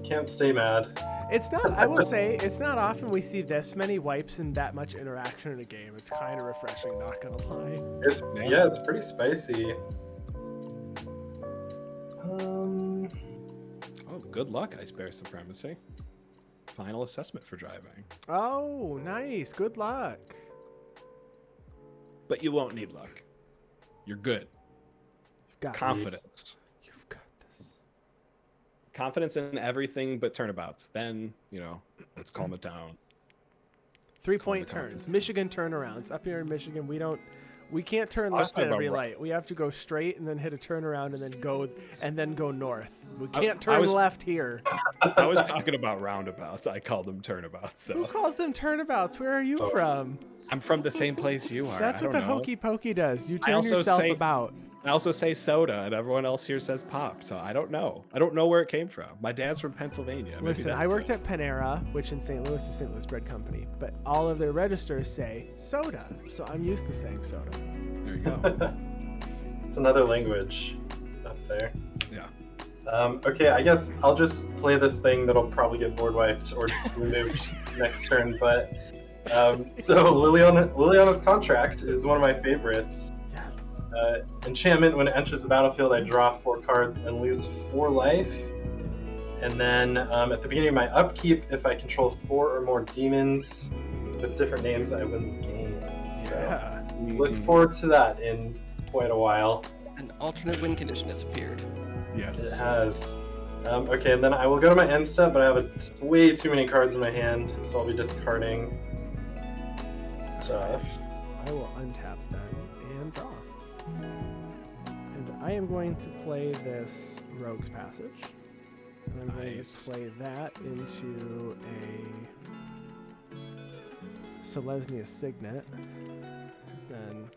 can't stay mad. It's not. I will say it's not often we see this many wipes and that much interaction in a game. It's kind of refreshing. Not gonna lie. It's pretty spicy. Oh, good luck, Ice Bear Supremacy. Final assessment for driving. Oh, nice. Good luck. But you won't need luck. You're good. You've got Confidence. You've got this. Confidence in everything but turnabouts. Then, let's calm it down. 3-point Calm it down. turns. Michigan turnarounds. Up here in Michigan, we can't turn I was left talking at every about light. We have to go straight and then hit a turnaround and then go north. We can't I turn was- left here. I was talking about roundabouts. I call them turnabouts, Who though. calls them turnabouts? Where are you from? I'm from the same place you are. That's I what the don't know. hokey pokey does. You I turn also yourself say- about. I also say soda, and everyone else here says pop. So I don't know. I don't know where it came from. My dad's from Pennsylvania. Maybe Listen, I that's worked it. at Panera, which in St. Louis is St. Louis Bread Company, but all of their registers say soda, so I'm used to saying soda. There you go. It's another language up there. Yeah. Okay, I guess I'll just play this thing that'll probably get board wiped or removed next turn. But so Liliana's Contract is one of my favorites. Yes. Enchantment: when it enters the battlefield, I draw 4 cards and lose 4 life. And then at the beginning of my upkeep, if I control 4 or more demons with different names, I win the game. So Yeah. look forward to that in quite a while. An alternate win condition has appeared. It Yes. has. Okay, and then I will go to my end step, but I have way too many cards in my hand, so I'll be discarding stuff. I will untap then. and draw. And I am going to play this Rogue's Passage. And I'm going to play that into a Selesnya Signet. And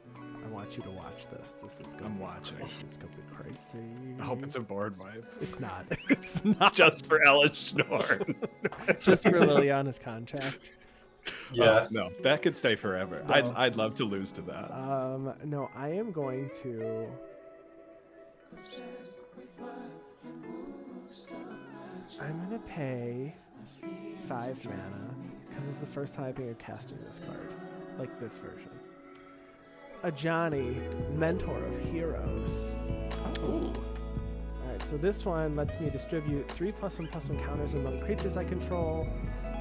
I want you to watch this. This is going This is going to be crazy. I hope it's a board wipe. It's not. It's not. Just for Leinore. Just for Liliana's contract. Yes. No, that could stay forever. No. I'd love to lose to that. No, I am going to. I'm gonna pay 5 mana because it's the first time I'm casting this card, like this version. Ajani, Mentor of Heroes. Ooh. Alright, so this one lets me distribute 3+1/+1 counters among creatures I control.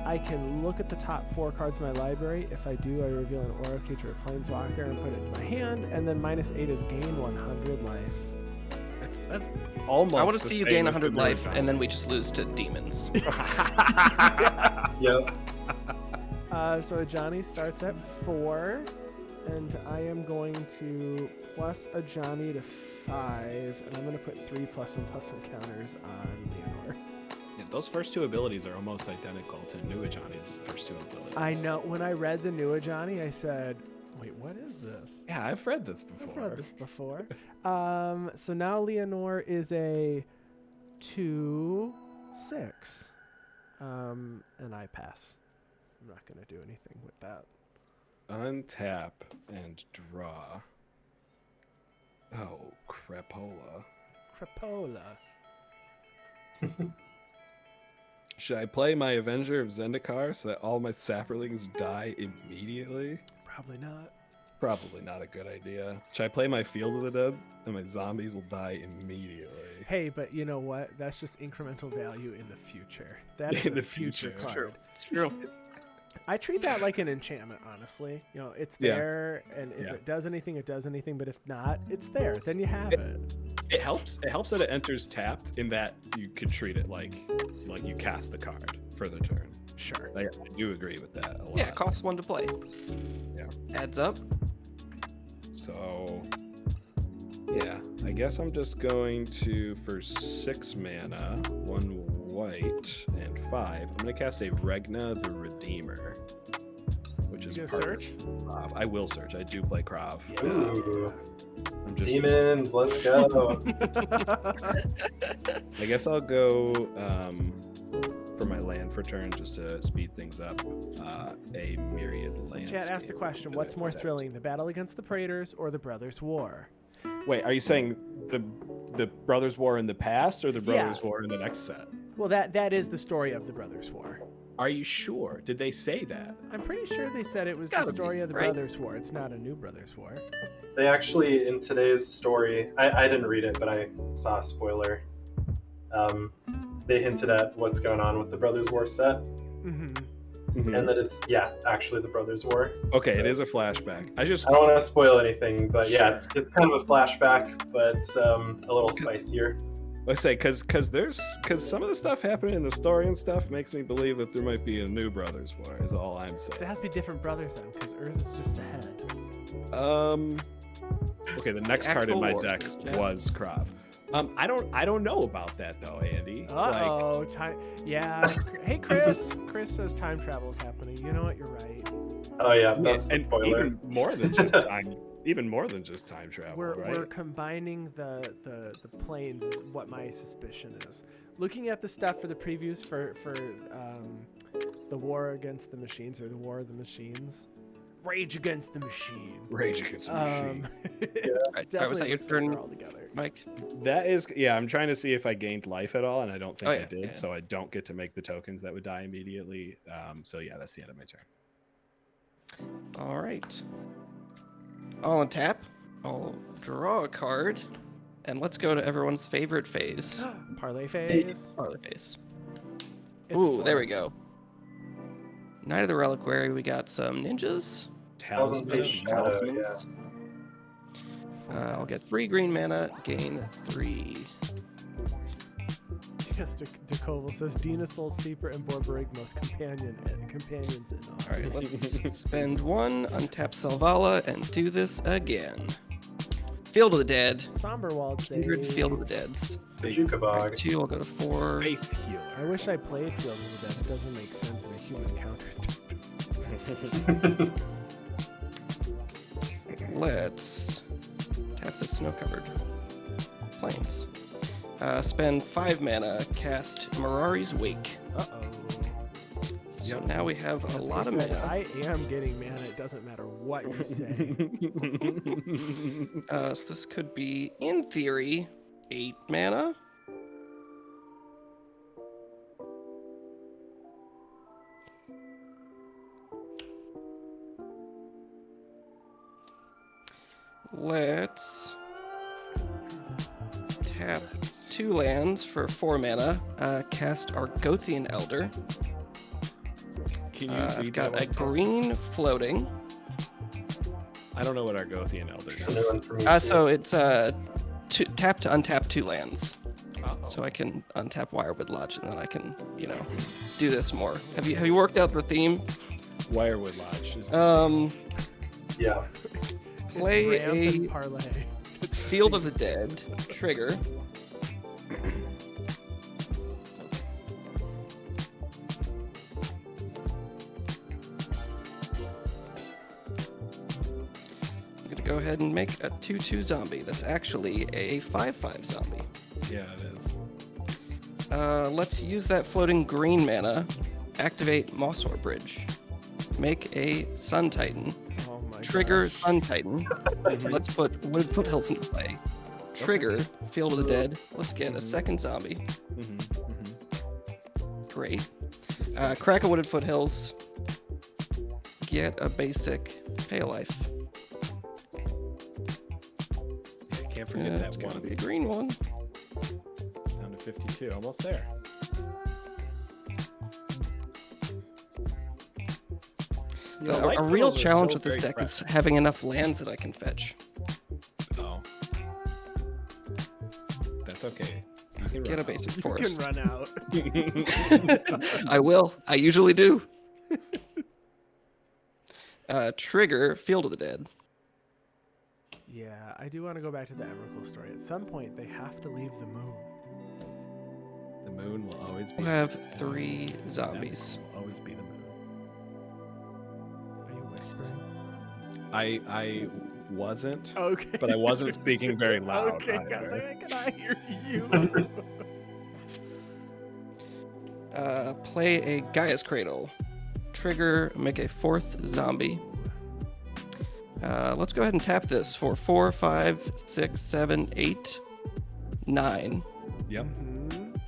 I can look at the top 4 cards of my library. If I do, I reveal an aura creature or planeswalker and put it in my hand. And then -8 is gain 100 life. That's almost. I want to the see you same gain as the 100 life, Nerd and then we just lose to demons. Yes. Yep. So Ajani starts at 4, and I am going to plus Ajani to 5, and I'm going to put 3+1/+1 counters on Leinore. Yeah, those first 2 abilities are almost identical to New Ajani's first 2 abilities. I know. When I read the new Ajani, I said, wait, what is this? Yeah, I've read this before. I've read this before. So now Leinore is a 2/6. And I pass. I'm not going to do anything with that. Untap and draw. Oh, crapola. Crapola. Should I play my Avenger of Zendikar so that all my saplings die immediately? Probably not. Probably not a good idea. Should I play my Field of the Dead and my zombies will die immediately? Hey, but you know what? That's just incremental value in the future. That is In a the future future. card. It's true. I treat that like an enchantment, honestly. You know, it's Yeah. there, and if Yeah. it does anything, it does anything. But if not, it's there. Then you have it. It helps. It helps that it enters tapped in that you could treat it like you cast the card for the turn. Sure. I do agree with that a lot. Yeah, it costs 1 to play. Yeah. Adds up. So, yeah, I guess I'm just going to, for 6 mana, 1 white, and 5, I'm going to cast a Regna the Redeemer, which is You gonna part search? of Krav. I will search. I do play Krav. Ooh. I'm just, Demons, let's go. I guess I'll go for my land for turn just to speed things up. A Myriad land. Chat asked the question, what's more thrilling, the battle against the Praetors or the Brothers' War? Wait, are you saying the Brothers' War in the past or the Brothers' Yeah. War in the next set? Well, that is the story of the Brothers' War. Are you sure? Did they say that? I'm pretty sure they said it was the Gotta story be, of the right? Brothers' War. It's not a new Brothers' War. They actually, in today's story, I didn't read it, but I saw a spoiler. They hinted at what's going on with the Brothers' War set, Mm-hmm. and that it's, actually the Brothers' War. Okay, So- it is a flashback. I I don't want to spoil anything, but yeah, it's kind of a flashback, but a little spicier. let's say because some of the stuff happening in the story and stuff makes me believe that there might be a new Brothers War. Is all I'm saying. There have to be different brothers then, because Urz is just ahead. Okay, the next card in Actual my wars, deck Chat. was Krav. I don't know about that though, Andy. Uh-oh, time. Yeah. Hey, Chris. Chris says time travel is happening. You know what? You're right. Oh yeah, that's the and spoiler. even more than just time. Even more than just time travel, We're right? combining the planes is what my suspicion is. Looking at the stuff for the previews for the War Against the Machines or the War of the Machines. Rage Against the Machine. Rage Against the Machine. Right, was that your turn, all together. Mike? That is, yeah. I'm trying to see if I gained life at all, and I don't think Oh, I yeah, did. yeah. So I don't get to make the tokens that would die immediately. So yeah, that's the end of my turn. All right. I'll untap. I'll draw a card. And let's go to everyone's favorite phase. Parlay phase. Parlay phase. It's a Ooh, there we force. go. Knight of the Reliquary, we got some ninjas. Thousand Talisman. Page Shadow, Talismans. I'll get 3 green mana, gain 3. Yes, Dekoval says Dina Soul Steeper and Borborygmos companions in all. All right, let's spend 1, untap Selvala, and do this again. Field of the Dead. Somber Walled Kindred save. Field of the Deads. Juka Alright, Bog. 2, I'll go to 4. Faith healer. I wish I played Field of the Dead. It doesn't make sense in a human counter stuff. Let's tap the snow-covered plains. Spend 5 mana, cast Mirari's Wake. Uh-oh. So now we have a lot of Said, mana. I am getting mana. It doesn't matter what you say. So this could be, in theory, 8 mana. Let's tap 2 lands for 4 mana. Cast Argothian Elder. Can you I've read got that a one? green floating. I don't know what Argothian Elder It's a new is. one for me. So it's tap to untap 2 lands. Uh-oh. So I can untap Wirewood Lodge, and then I can, do this more. Have you worked out the theme? Wirewood Lodge is Yeah. Play It's ramp a and parlay. Field of the Dead trigger. I'm gonna go ahead and make a 2/2 zombie. That's actually a 5/5 zombie. yeah, it is. Let's use that floating green mana. Activate Mossor Bridge. Make a Sun Titan. Oh my Trigger gosh. Sun Titan. Let's put Wooded Foothills into play. Trigger Field of the Dead. Let's get a second zombie. Great. Crack a Wooded Foothills. Get a basic Pale Life. I can't forget It's that gonna one. be a green one. Down to 52, almost there. You know, A Light real Foothills are challenge so with this very deck is fresh. having enough lands that I can fetch. Oh. That's okay. You can Get a run basic you forest. can run out. I will. I usually do. Trigger Field of the Dead. Yeah, I do want to go back to the Myrkul story. At some point, they have to leave the moon. The moon will always be. We'll have 3 zombies. Will always be the moon. Are you whispering? I wasn't, Okay. but I wasn't speaking very loud. Okay, I was either. like, can I hear you? Play a Gaia's Cradle. Trigger, make a 4th zombie. Let's go ahead and tap this for 4, 5, 6, 7, 8, 9. Yep. Mhm.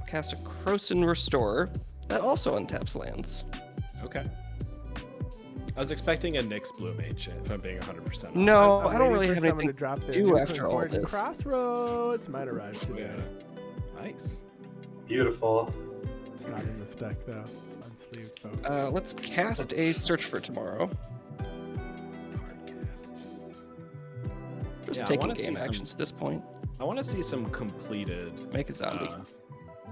Cast a Croson Restorer. That also untaps lands. Okay. I was expecting a Nyx Blue Mage, if I'm being 100% honest. No, I'm I don't waiting really for have someone anything to drop their do new after all concordant this. Crossroads might arrive today. Yeah. Nice. Beautiful. It's not in this deck though. It's unsleeved, folks. Let's cast a Search for Tomorrow. Hardcast. Just Yeah, I taking wanna see game some- actions at this point. I want to see some completed. Make a zombie.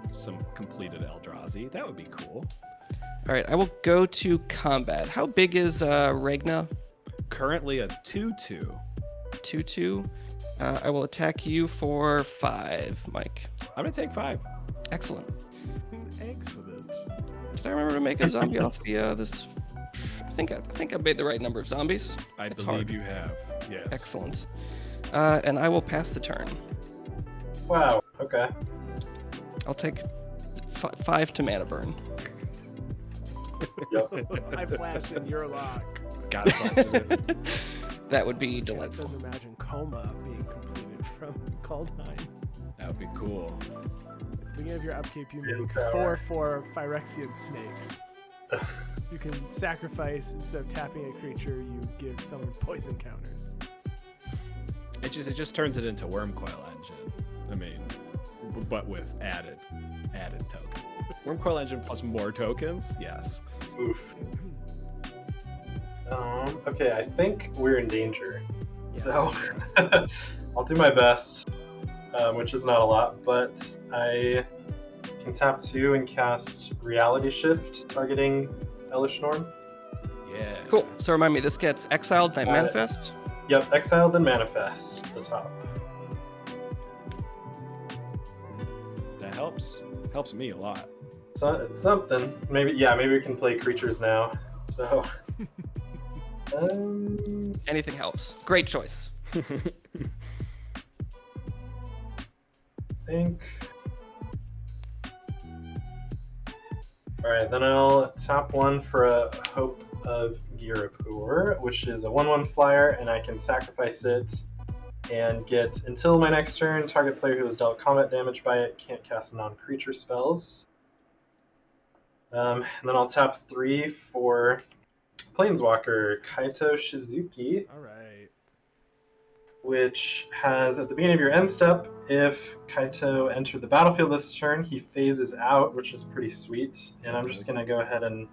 Some completed Eldrazi. That would be cool. All right, I will go to combat. How big is Regna? Currently a 2/2. 2/2. I will attack you for 5, Mike. I'm gonna take 5. Excellent. Excellent. Did I remember to make a zombie off the this? I think I made the right number of zombies. I It's believe hard. you have. Yes. Excellent. And I will pass the turn. Wow. Okay. I'll take 5 to mana burn. Yep. I flash in your lock. Got it. That would be It delightful. says imagine coma being completed from Kaldheim. That would be cool. At the beginning of your upkeep, you In make power. 4/4 Phyrexian snakes. You can sacrifice, instead of tapping a creature, you give someone poison counters. It just turns it into Wormcoil Engine. I mean, but with added tokens. Wormcoil Engine plus more tokens. Yes. Oof. Okay, I think we're in danger. So I'll do my best, which is not a lot, but I can tap 2 and cast Reality Shift, targeting Elishnorn. Yeah. Cool. So remind me, this gets exiled and I Got it. manifest? Yep, exile then manifest. The top. That helps. Helps me a lot. So it's something. Maybe we can play creatures now. So. Anything helps. Great choice. I think. Alright, then I'll tap one for a Hope of Girapur, which is a 1/1 flyer, and I can sacrifice it and get until my next turn, target player who has dealt combat damage by it can't cast non-creature spells. And then I'll tap 3 for Planeswalker, Kaito Shizuki. Alright. Which has, at the beginning of your end step, if Kaito entered the battlefield this turn, he phases out, which is pretty sweet. And I'm just going to go ahead and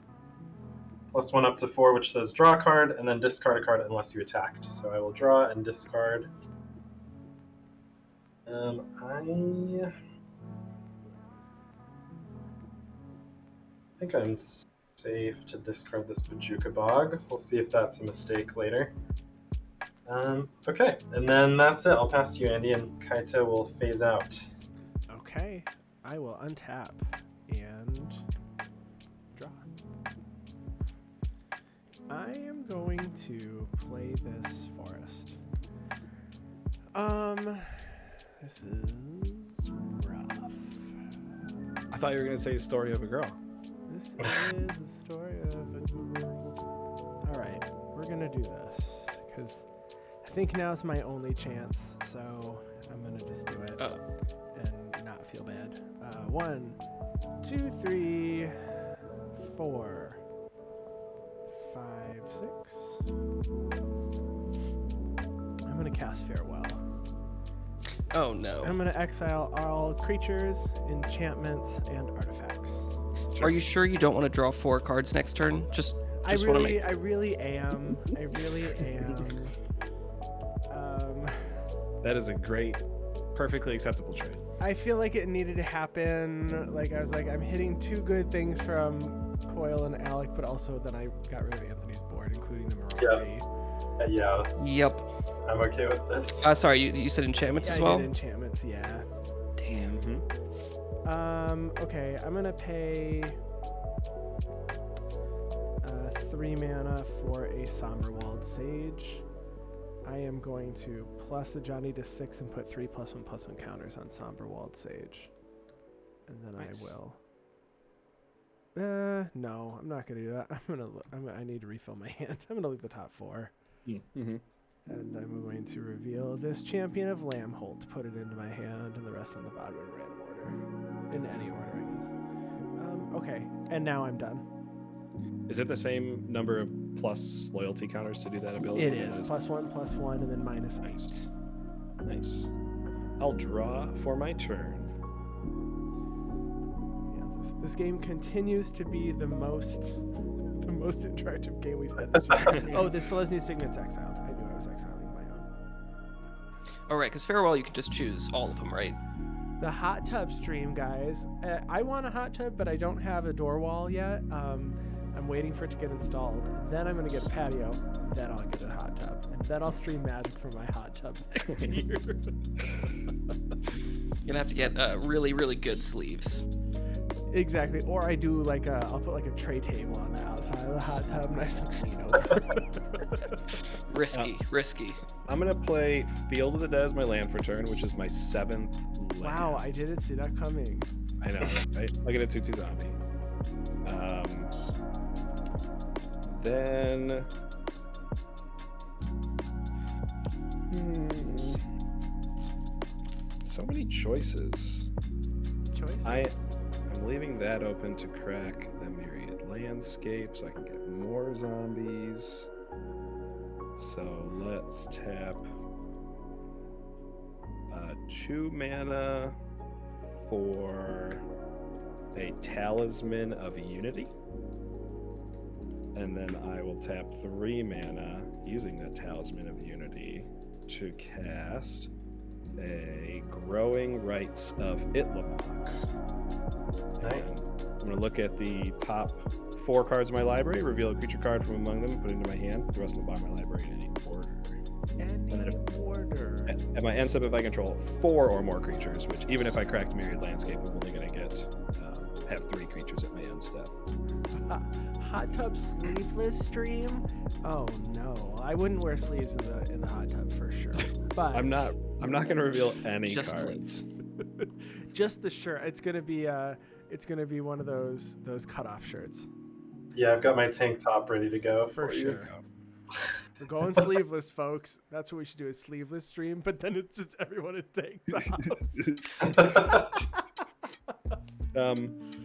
+1 up to 4, which says draw a card, and then discard a card unless you attacked. So I will draw and discard. I think I'm safe to discard this Bajuka Bog. We'll see if that's a mistake later. Okay, and then that's it. I'll pass to you, Andy, and Kaito will phase out. Okay, I will untap and draw. I am going to play this forest. This is rough. I thought you were gonna say story of a girl. This is the story of a girl. Alright, we're gonna do this, because I think now's my only chance, so I'm gonna just do it and not feel bad. 1, 2, 3, 4, 5, 6. I'm gonna cast Farewell. Oh no. I'm gonna exile all creatures, enchantments, and artifacts. Are you sure you don't want to draw 4 cards next turn? Just I want to make. really am. That is a great, perfectly acceptable trade. I feel like it needed to happen. Like, I was like, I'm hitting 2 good things from Coil and Alec, but also then I got rid of Anthony's board, including the Mirkul. Yeah, Yep. I'm okay with this. Sorry, you said enchantments as well? I did enchantments, yeah. Damn. Okay, I'm gonna pay 3 mana for a Somberwald Sage. I am going to plus a Johnny to 6 and put 3+1/+1 counters on Somberwald Sage. And then Nice. I will. No, I'm not gonna do that. I need to refill my hand. I'm gonna leave the top 4. Mm-hmm. And I'm going to reveal this Champion of Lambholt, put it into my hand, and the rest on the bottom in random order. In any order, I guess. Okay, and now I'm done. Is it the same number of plus loyalty counters to do that ability? It is. +1/+1, and then -8. Nice. Nice. I'll draw for my turn. Yeah, this game continues to be the most interactive game we've had this year. Oh, the Selesnya Signet's exiled. I knew I was exiling my own. All right, because Farewell, you can just choose all of them, right? The hot tub stream, guys. I want a hot tub, but I don't have a door wall yet. I'm waiting for it to get installed. Then I'm going to get a patio. Then I'll get a hot tub. And then I'll stream Magic from my hot tub next year. You're gonna have to get really, really good sleeves. Exactly. Or I do like I'll put like a tray table on the outside of the hot tub, nice and clean over. Risky. I'm gonna play Field of the Dead as my land for turn, which is my 7th land. Wow, I didn't see that coming. I know, right? Look at a 2/2 zombie. Then so many choices. I'm leaving that open to crack the Myriad Landscape so I can get more zombies. So let's tap 2 mana for a Talisman of Unity. And then I will tap 3 mana using that Talisman of Unity to cast a Growing Rites of Itlamok. Nice. I'm going to look at the top 4 cards of my library, reveal a creature card from among them, put it into my hand, put the rest of the bottom of my library in any order. And then Any order. at my end step, if I control 4 or more creatures, which even if I cracked Myriad Landscape, I'm only going to get have 3 creatures at my end step. Hot tub sleeveless stream? Oh no, I wouldn't wear sleeves in the hot tub for sure. But I'm not going to reveal any Just cards. just the shirt. It's gonna be one of those cutoff shirts Yeah, I've got my tank top ready to go for you. sure. We're going sleeveless, folks. That's what we should do, a sleeveless stream. But then it's just everyone in tank tops.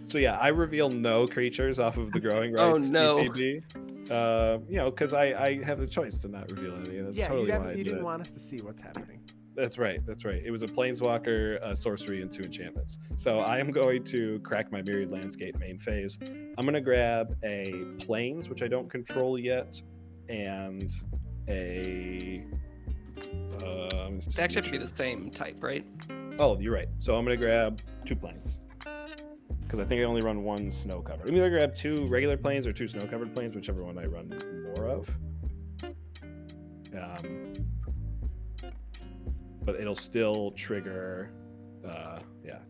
So yeah, I reveal no creatures off of the growing rights. Oh, no. ETB. Because I have the choice to not reveal any. And that's Yeah, totally why I you did didn't it. want us to see what's happening. That's right. It was a planeswalker, a sorcery, and 2 enchantments. So I am going to crack my Myriad Landscape main phase. I'm going to grab a plains, which I don't control yet, and a. They actually have to be the same type, right? Oh, you're right. So I'm going to grab 2 plains. Because I think I only run 1 snow covered. I'm either grab 2 regular plains or 2 snow covered plains, whichever one I run more of. But it'll still trigger.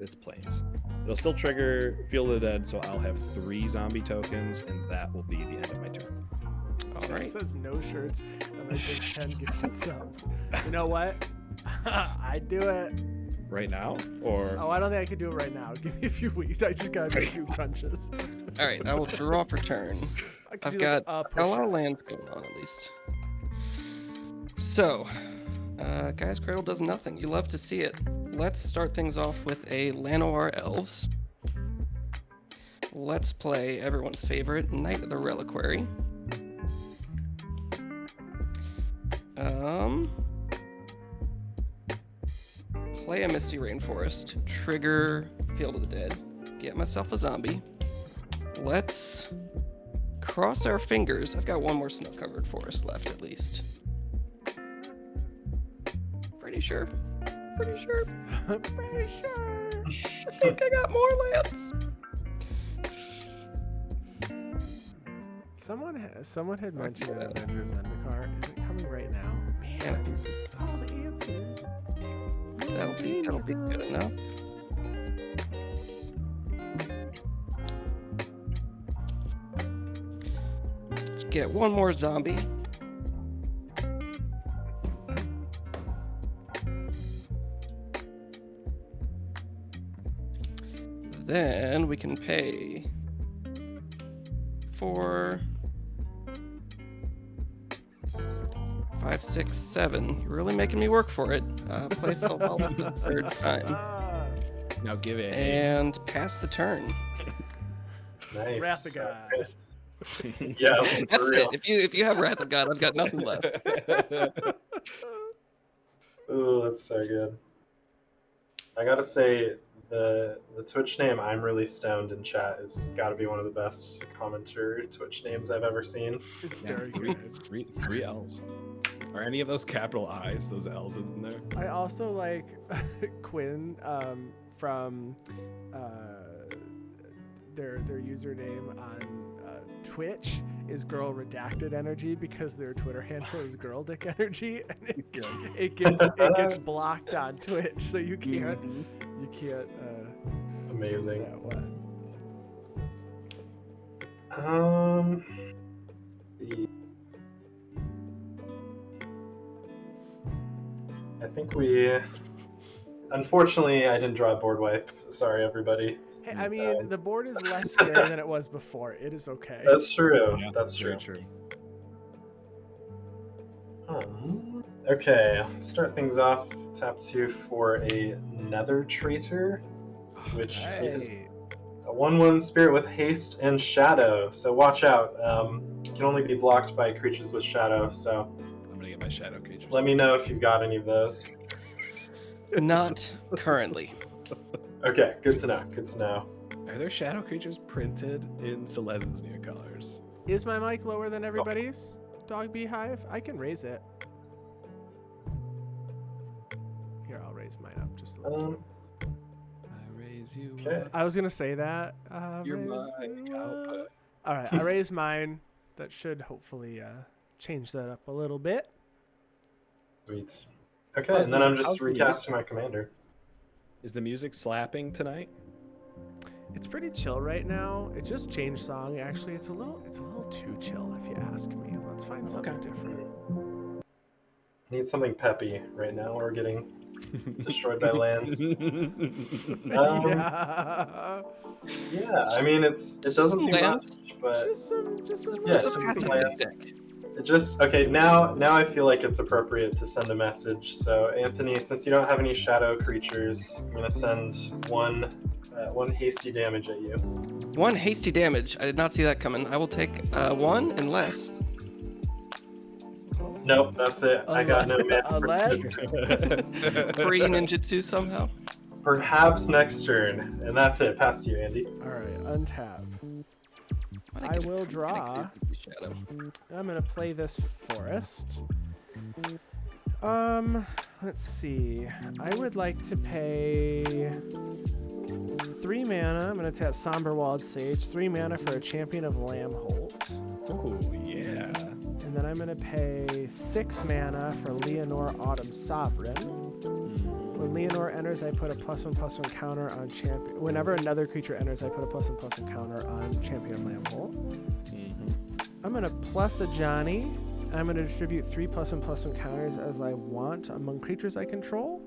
It's plains. It'll still trigger Field of the Dead, so I'll have 3 zombie tokens, and that will be the end of my turn. All It right. says no shirts, and I think 10 gifted subs. You know what? I'd do it. Right now, or Oh, I don't think I can do it right now. Give me a few weeks. I just gotta do a few crunches. All right. I will draw for turn. I can I've do like got a a lot push. of lands going on at least. So, Guy's Cradle does nothing. You love to see it. Let's start things off with a Leinore Elves. Let's play everyone's favorite Knight of the Reliquary. Play a Misty Rainforest, trigger Field of the Dead, get myself a zombie. Let's cross our fingers. I've got 1 more snow-covered forest left at least. Pretty sure. Pretty sure. I think I got more lands. Someone had mentioned an Avengers Zendikar. Is it coming right now? Man, all the answers. That'll be good enough. Let's get 1 more zombie. Then we can pay for 5, 6, 7. You're really making me work for it. Play Selvala for the 3rd time. now give it. And pass the turn. Nice. Wrath of God. Yeah, for That's real. it. If you have Wrath of God, I've got nothing left. Ooh, that's so good. I gotta say, the Twitch name "I'm Really Stoned" in chat has got to be one of the best commenter Twitch names I've ever seen. It's Yeah, very three, good. three L's. Are any of those capital I's? Those L's in there? I also like Quinn from their username on Twitch is Girl Redacted Energy because their Twitter handle is Girl Dick Energy, and it gets blocked on Twitch, so you can't Amazing. that one. I think we. Unfortunately, I didn't draw a board wipe. Sorry, everybody. Hey, I mean, the board is less scary than it was before. It is okay. That's true. Yeah, That's very true. Okay, start things off. Tap 2 for a Nether Traitor, which is Hey. a 1/1 spirit with haste and shadow. So watch out. Can only be blocked by creatures with shadow. So I'm gonna get my shadow creatures. let me know if you've got any of those. Not currently. Okay, good to know. Good to know. Are there shadow creatures printed in Seles's new colors? Is my mic lower than everybody's? Dog Beehive? I can raise it. Here, I'll raise mine up just a little. I raise you. Okay. up. I was gonna say that. Your raise mic you up. output. All right, I raised mine. That should hopefully change that up a little bit. Sweet. Okay, How's and then the- I'm just how's the recasting my commander. Is the music slapping tonight? It's pretty chill right now. It just changed song. Actually, it's a little too chill if you ask me. Let's find something Okay. different. I need something peppy right now. We're getting destroyed by lands. Yeah. Yeah, I mean it Just doesn't some seem lands. much, but Just some yeah, little some That's a lands. good deck. It just okay. Now I feel like it's appropriate to send a message. So Anthony, since you don't have any shadow creatures, I'm gonna send one hasty damage at you. One hasty damage. I did not see that coming. I will take one and less. Nope, that's it. I got no mana. Unless Free ninjutsu somehow. Perhaps next turn, and that's it. Pass to you, Andy. all right, untap. Why'd I get a will card? draw. I get a shadow. I'm gonna play this forest. Let's see. I would like to pay 3 mana. I'm gonna tap Somber Walled Sage. 3 mana for a Champion of Lambholt. Oh yeah. And then I'm gonna pay 6 mana for Leinore Autumn Sovereign. When Leinore enters, I put a +1/+1 counter on champion. Whenever another creature enters, I put a +1/+1 counter on Champion of Lambholt. I'm gonna plus a Johnny. I'm gonna distribute 3 +1/+1 counters as I want among creatures I control.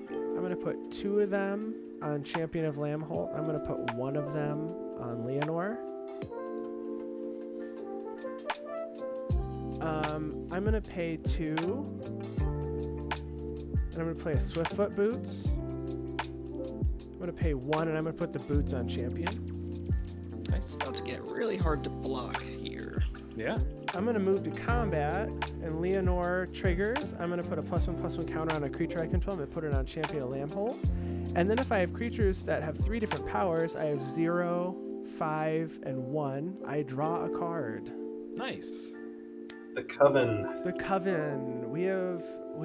I'm gonna put 2 of them on Champion of Lambholt. I'm gonna put 1 of them on Leinore. I'm gonna pay 2. And I'm gonna play a Swiftfoot Boots. I'm gonna pay 1, and I'm gonna put the boots on Champion. It's about to get really hard to block here. Yeah. I'm gonna move to combat, and Leinore triggers. I'm gonna put a +1/+1 counter on a creature I control. I'm gonna put it on Champion of Lambholt. And then if I have creatures that have 3 different powers, I have 0, 5, and 1. I draw a card. Nice. The Coven. The Coven. We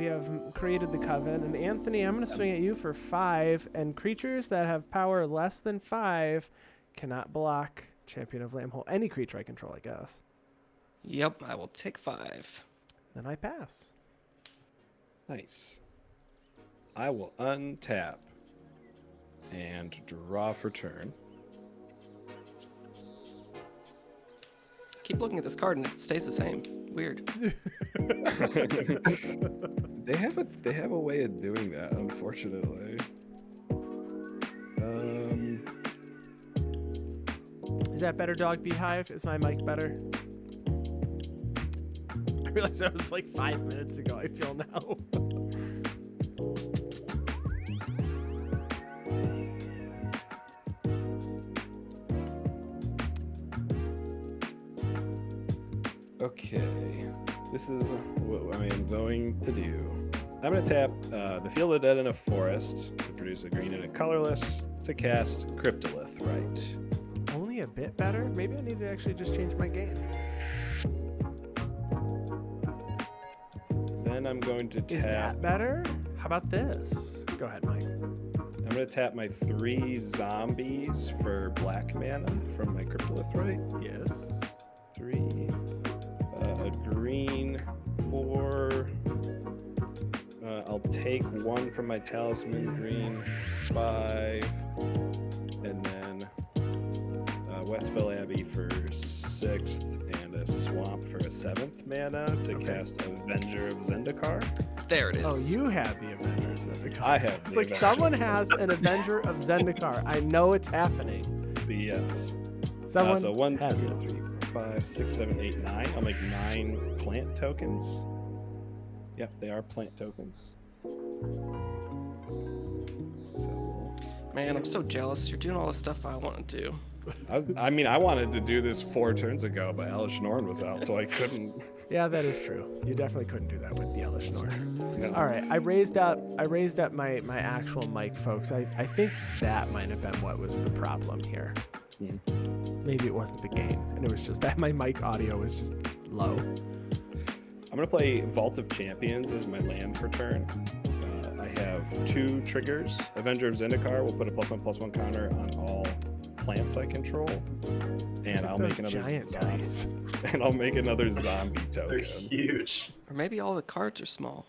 have created the Coven, and Anthony, I'm gonna swing at you for 5. And creatures that have power less than 5 cannot block Champion of Lambholt. Any creature I control, I guess. Yep, I will take 5. Then I pass. Nice. I will untap and draw for turn. Keep looking at this card and it stays the same. Weird. They have a way of doing that, unfortunately. Is that better, Dog Beehive? Is my mic better? I realized that was like 5 minutes ago. I feel now. Okay, this is what I am going to do. I'm going to tap the Field of Dead in a Forest to produce a green and a colorless to cast Cryptolith, right? Only a bit better? Maybe I need to actually just change my game. Then I'm going to Is tap. that better? How about this? Go ahead, Mike. I'm going to tap my 3 zombies for black mana from my Cryptolith, right? Yes. 3. A green 4. I'll take 1 from my talisman, green 5. And then Westville Abbey for 6th and a swamp for a 7th mana to cast Avenger of Zendikar. There it is. Oh, you have the Avenger of Zendikar. I have It's the like Avenger. someone has an Avenger of Zendikar. I know it's happening. Yes. Someone So 1, 2, has 3, it. 4, 5, 6, 7, 8, 9. I'll make 9 plant tokens. Yep, they are plant tokens. So Man, I'm so jealous. You're doing all the stuff I want to do. I wanted to do this 4 turns ago, but Alice Norn was out, so I couldn't. Yeah, that is true. You definitely couldn't do that with the Elish Norn. Yeah. All right, I raised up my actual mic, folks. I think that might have been what was the problem here. Maybe it wasn't the game, and it was just that my mic audio was just low. I'm gonna play Vault of Champions as my land for turn. I have 2 triggers. Avenger of Zendikar will put a +1/+1 counter on all plants I control, and I'll make Those another giant dice. and I'll make another zombie They're token. huge. Or maybe all the cards are small.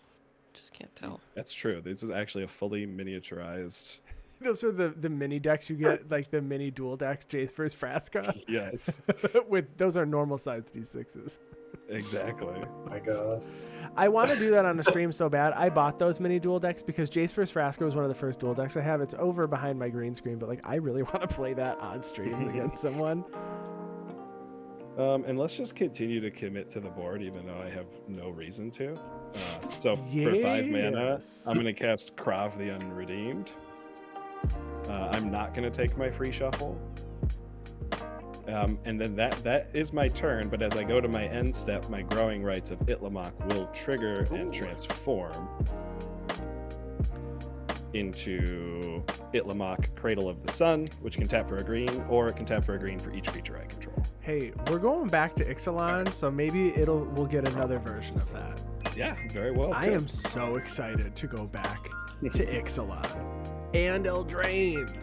just can't tell. That's true. This is actually a fully miniaturized. Those are the mini decks you get, like the mini dual decks, Jace vs. Frasca. Yes, Those are normal sized D6s. exactly. Oh my god. I want to do that on a stream so bad. I bought those mini dual decks because Jace vs. Frasca was one of the first dual decks I have. It's over behind my green screen, but like I really want to play that on stream against someone. And let's just continue to commit to the board, even though I have no reason to. So for 5 mana, Yes. I'm going to cast Krav the Unredeemed. I'm not going to take my free shuffle. And then that is my turn, but as I go to my end step, my Growing Rites of Itlamok will trigger and transform into Itlamok Cradle of the Sun, which can tap for a green, or it can tap for a green for each creature I control. Hey, we're going back to Ixalan, so maybe we'll get another version of that. Yeah, very well. I am so excited to go back to Ixalan and Eldraine.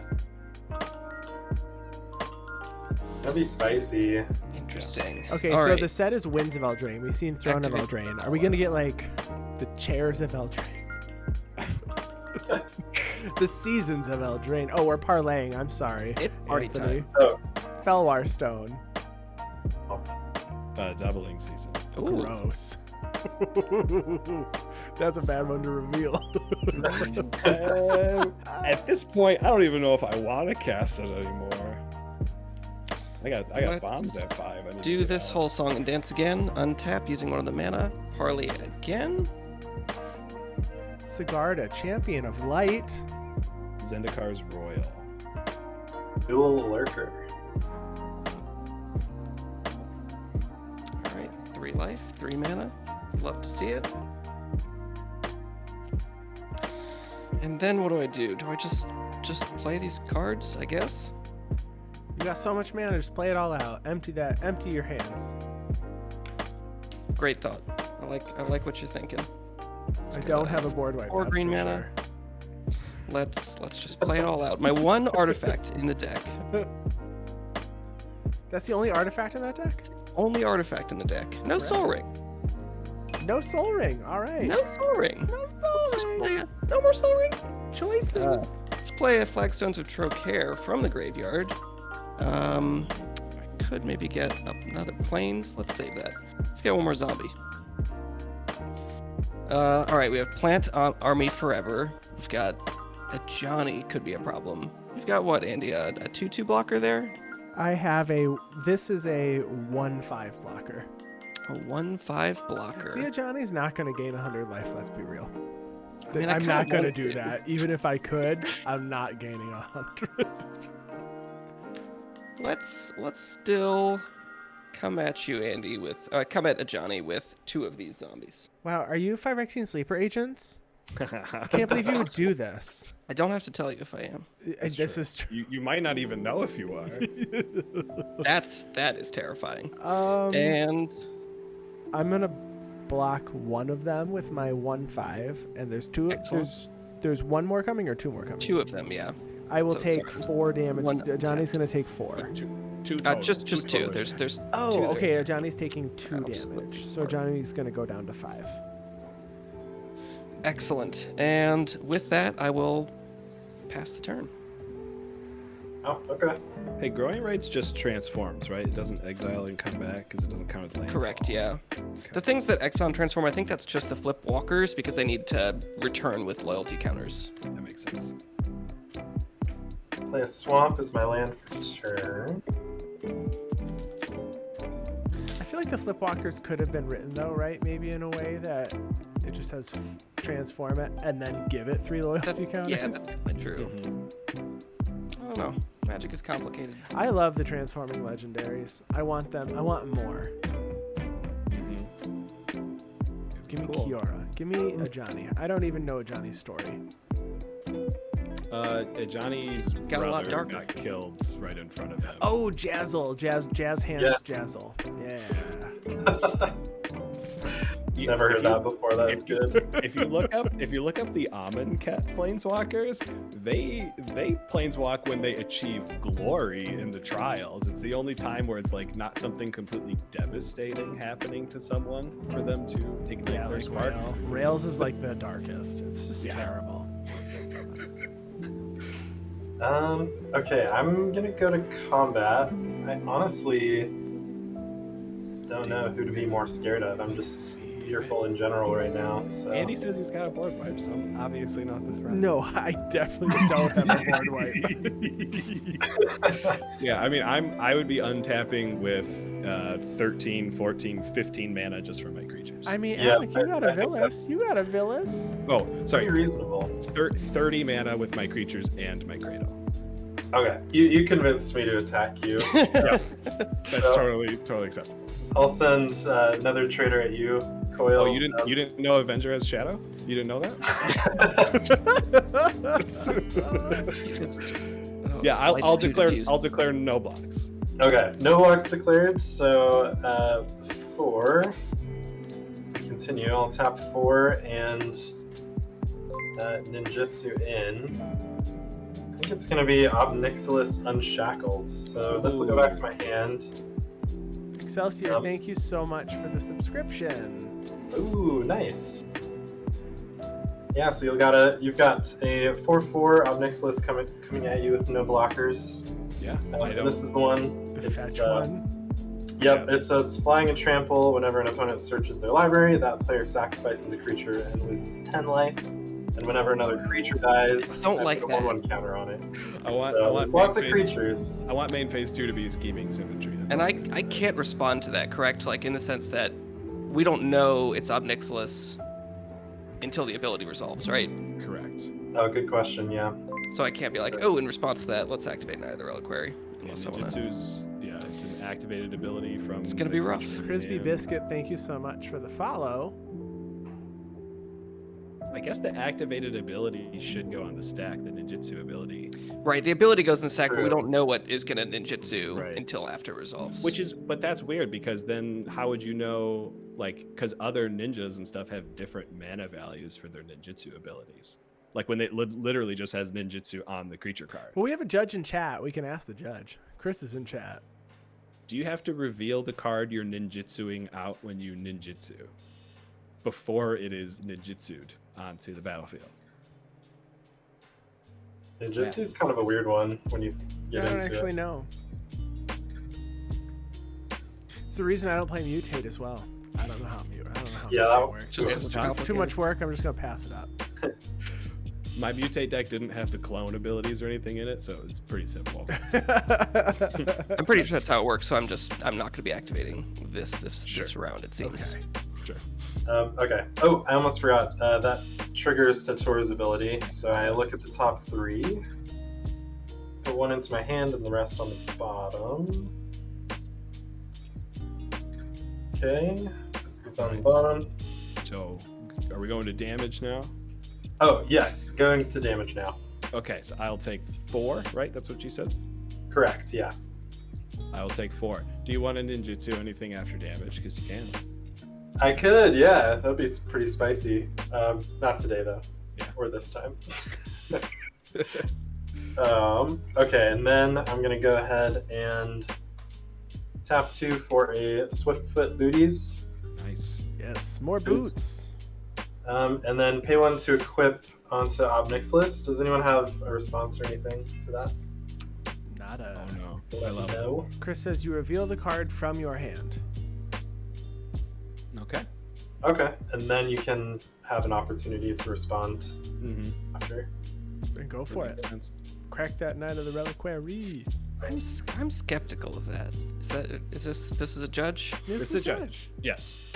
That'd be spicy. Interesting. Okay, All so right. the set is Winds of Eldraine. We've seen Throne of Activate Eldraine. Are we gonna get like the Chairs of Eldraine? The Seasons of Eldraine. Oh, we're parlaying. I'm sorry. It's party Anthony. time. Oh, Felwar Stone. Doubling Season. Ooh. Gross. That's a bad one to reveal. At this point, I don't even know if I want to cast it anymore. I got Let's bombs at 5. I need to Do get this out. whole song and dance again. Untap using one of the mana. Parley again. Sigarda, Champion of Light. Zendikar's Royal. dual lurker. All right, 3 life, 3 mana. Love to see it. And then what do? Do I just play these cards, I guess? You got so much mana, just play it all out. Empty your hands. Great thought. I like what you're thinking. I don't have a board wipe. Or that's green for mana. sure. Let's just play it all out. My one artifact in the deck. That's the only artifact in that deck? Only artifact in the deck. No Right. Soul Ring. No Soul Ring. All right. No Soul Ring. No Soul Just Ring. play it. No more Soul Ring. Choices. Let's play a Flagstones of Trocaire from the graveyard. I could maybe get up another Plains. Let's save that. Let's get one more zombie. All right, we have Plant Army Forever. We've got a Johnny, could be a problem. We've got what, Andy? A 2/2 blocker there? I have this is a 1/5 blocker. A 1/5 blocker. Yeah, Johnny's not going to gain 100 life, let's be real. I mean, I I'm kinda not going to want do to. that. Even if I could, I'm not gaining 100. Let's still come at you, Andy, with come at a Johnny with 2 of these zombies. Wow, are you Phyrexian sleeper agents? I can't believe you would do this. I don't have to tell you if I am. That's This true. is true. You might not even know if you are. That is terrifying. Um, And I'm gonna block one of them with my 1/5, and there's two. Excellent. There's one more coming or 2 more coming. 2 of them, yeah. I will So, take sorry. 4 damage. One Johnny's gonna take 4. Two total. Just 2. total. There's 2 Oh, there. okay. Johnny's taking 2 I'll just put damage, these so apart. Johnny's gonna go down to 5. Excellent. And with that, I will pass the turn. Oh, okay. Hey, Growing Rites just transforms, right? It doesn't exile and come back because it doesn't count as land. Correct, yeah. The things that Exile and Transform, I think that's just the flip walkers because they need to return with loyalty counters. That makes sense. Play a swamp as my land for turn. I feel like the Flipwalkers could have been written though, right? Maybe in a way that it just says transform it and then give it 3 loyalty counters. Yeah, that's definitely true. Mm-hmm. I don't know. Magic is complicated. I love the transforming legendaries. I want them. I want more. Give me Cool. Kiora. Give me a Johnny. I don't even know Johnny's story. Johnny's Got a lot brother darker. got killed right in front of him. Oh, Jazzle. Jazz hands Yeah. Jazzle. Yeah. Never heard that before. That's good. If you look up the Amonkhet planeswalkers, they planeswalk when they achieve glory in the trials. It's the only time where it's like not something completely devastating happening to someone for them to ignite their spark. Rails is like the darkest. It's just terrible. Okay, I'm gonna go to combat. I honestly don't know who to be more scared of. I'm just fearful in general right now. So. Andy says he's got a board wipe, so I'm obviously not the threat. No, I definitely don't have a board wipe. Yeah, I mean, I would be untapping with 13, 14, 15 mana just from my creatures. I mean, Yeah, Alec, you got a I think Villas. You got a Villas. Oh, sorry, Pretty reasonable. 30 mana with my creatures and my Cradle. Okay, you convinced me to attack you. That's So- totally acceptable. I'll send another traitor at you, Coil. Oh, you didn't know Avenger has Shadow? You didn't know that? Yeah, I'll declare no blocks. Okay, no blocks declared. So 4. Continue. I'll tap 4 and ninjutsu in. I think it's gonna be Obnixilis Unshackled. So this will go back to my hand. Excelsior, thank you so much for the subscription. Ooh, nice. Yeah, so you've got a 4/4 Obnixilis coming at you with no blockers. Yeah, This is the one. The fetch one. Yep, it's flying and trample. Whenever an opponent searches their library, that player sacrifices a creature and loses 10 life. And whenever another creature dies, I don't I like put a that. 1/1 counter on it. I want There's lots of creatures. I want main phase 2 to be scheming symmetry. That's And all. I can't respond to that, correct? Like, in the sense that we don't know it's Obnixilis until the ability resolves, right? Correct. Oh, good question. Yeah. So I can't be like, oh, in response to that, let's activate Night of the Reliquary. Yeah, Unless I wanna- Ninjutsu's, it's an activated ability from. It's gonna be rough. Crispy and Biscuit, thank you so much for the follow. I guess the activated ability should go on the stack. The ninjutsu ability, Right, the ability goes in the stack, but we True. don't know what is gonna ninjutsu Right. until after it resolves. but that's weird because then how would you know? Like, because other ninjas and stuff have different mana values for their ninjutsu abilities. Like when it literally just has ninjutsu on the creature card. Well, we have a judge in chat. We can ask the judge. Chris is in chat. Do you have to reveal the card you're ninjutsuing out when you ninjutsu before it is ninjutsued onto the battlefield? Ninjutsu is kind of a weird one when you get I don't into actually it. know. It's the reason I don't play Mutate as well. I don't know how Yeah, Mutate that- works. Just It's too much work. I'm just gonna pass it up. My mutate deck didn't have the clone abilities or anything in it, so it's pretty simple. I'm pretty sure that's how it works, so I'm not gonna be activating this round, it seems. Okay. Sure. Okay. Oh, I almost forgot. That triggers Satoru's ability. So I look at the top 3, put 1 into my hand and the rest on the bottom. Okay. It's on the bottom. So, are we going to damage now? Oh, yes. Going to damage now. Okay, so I'll take 4, right? That's what you said? Correct, yeah. I will take 4. Do you want to ninjutsu anything after damage? Because you can. I could, yeah. That'd be pretty spicy. Not today, though. Yeah. Or this time. Okay, and then I'm going to go ahead and tap 2 for a Swiftfoot Booties. Nice. Yes, more boots. And then pay 1 to equip onto Obnixilis. Does anyone have a response or anything to that? Nada. Oh no. I love it. No. Chris says you reveal the card from your hand. Okay. Okay, and then you can have an opportunity to respond Mm-hmm. after. Then go for it. Makes sense. Crack that Night of the Reliquary. I'm skeptical of that. Is this is a judge? Yes, It's the a judge. Yes.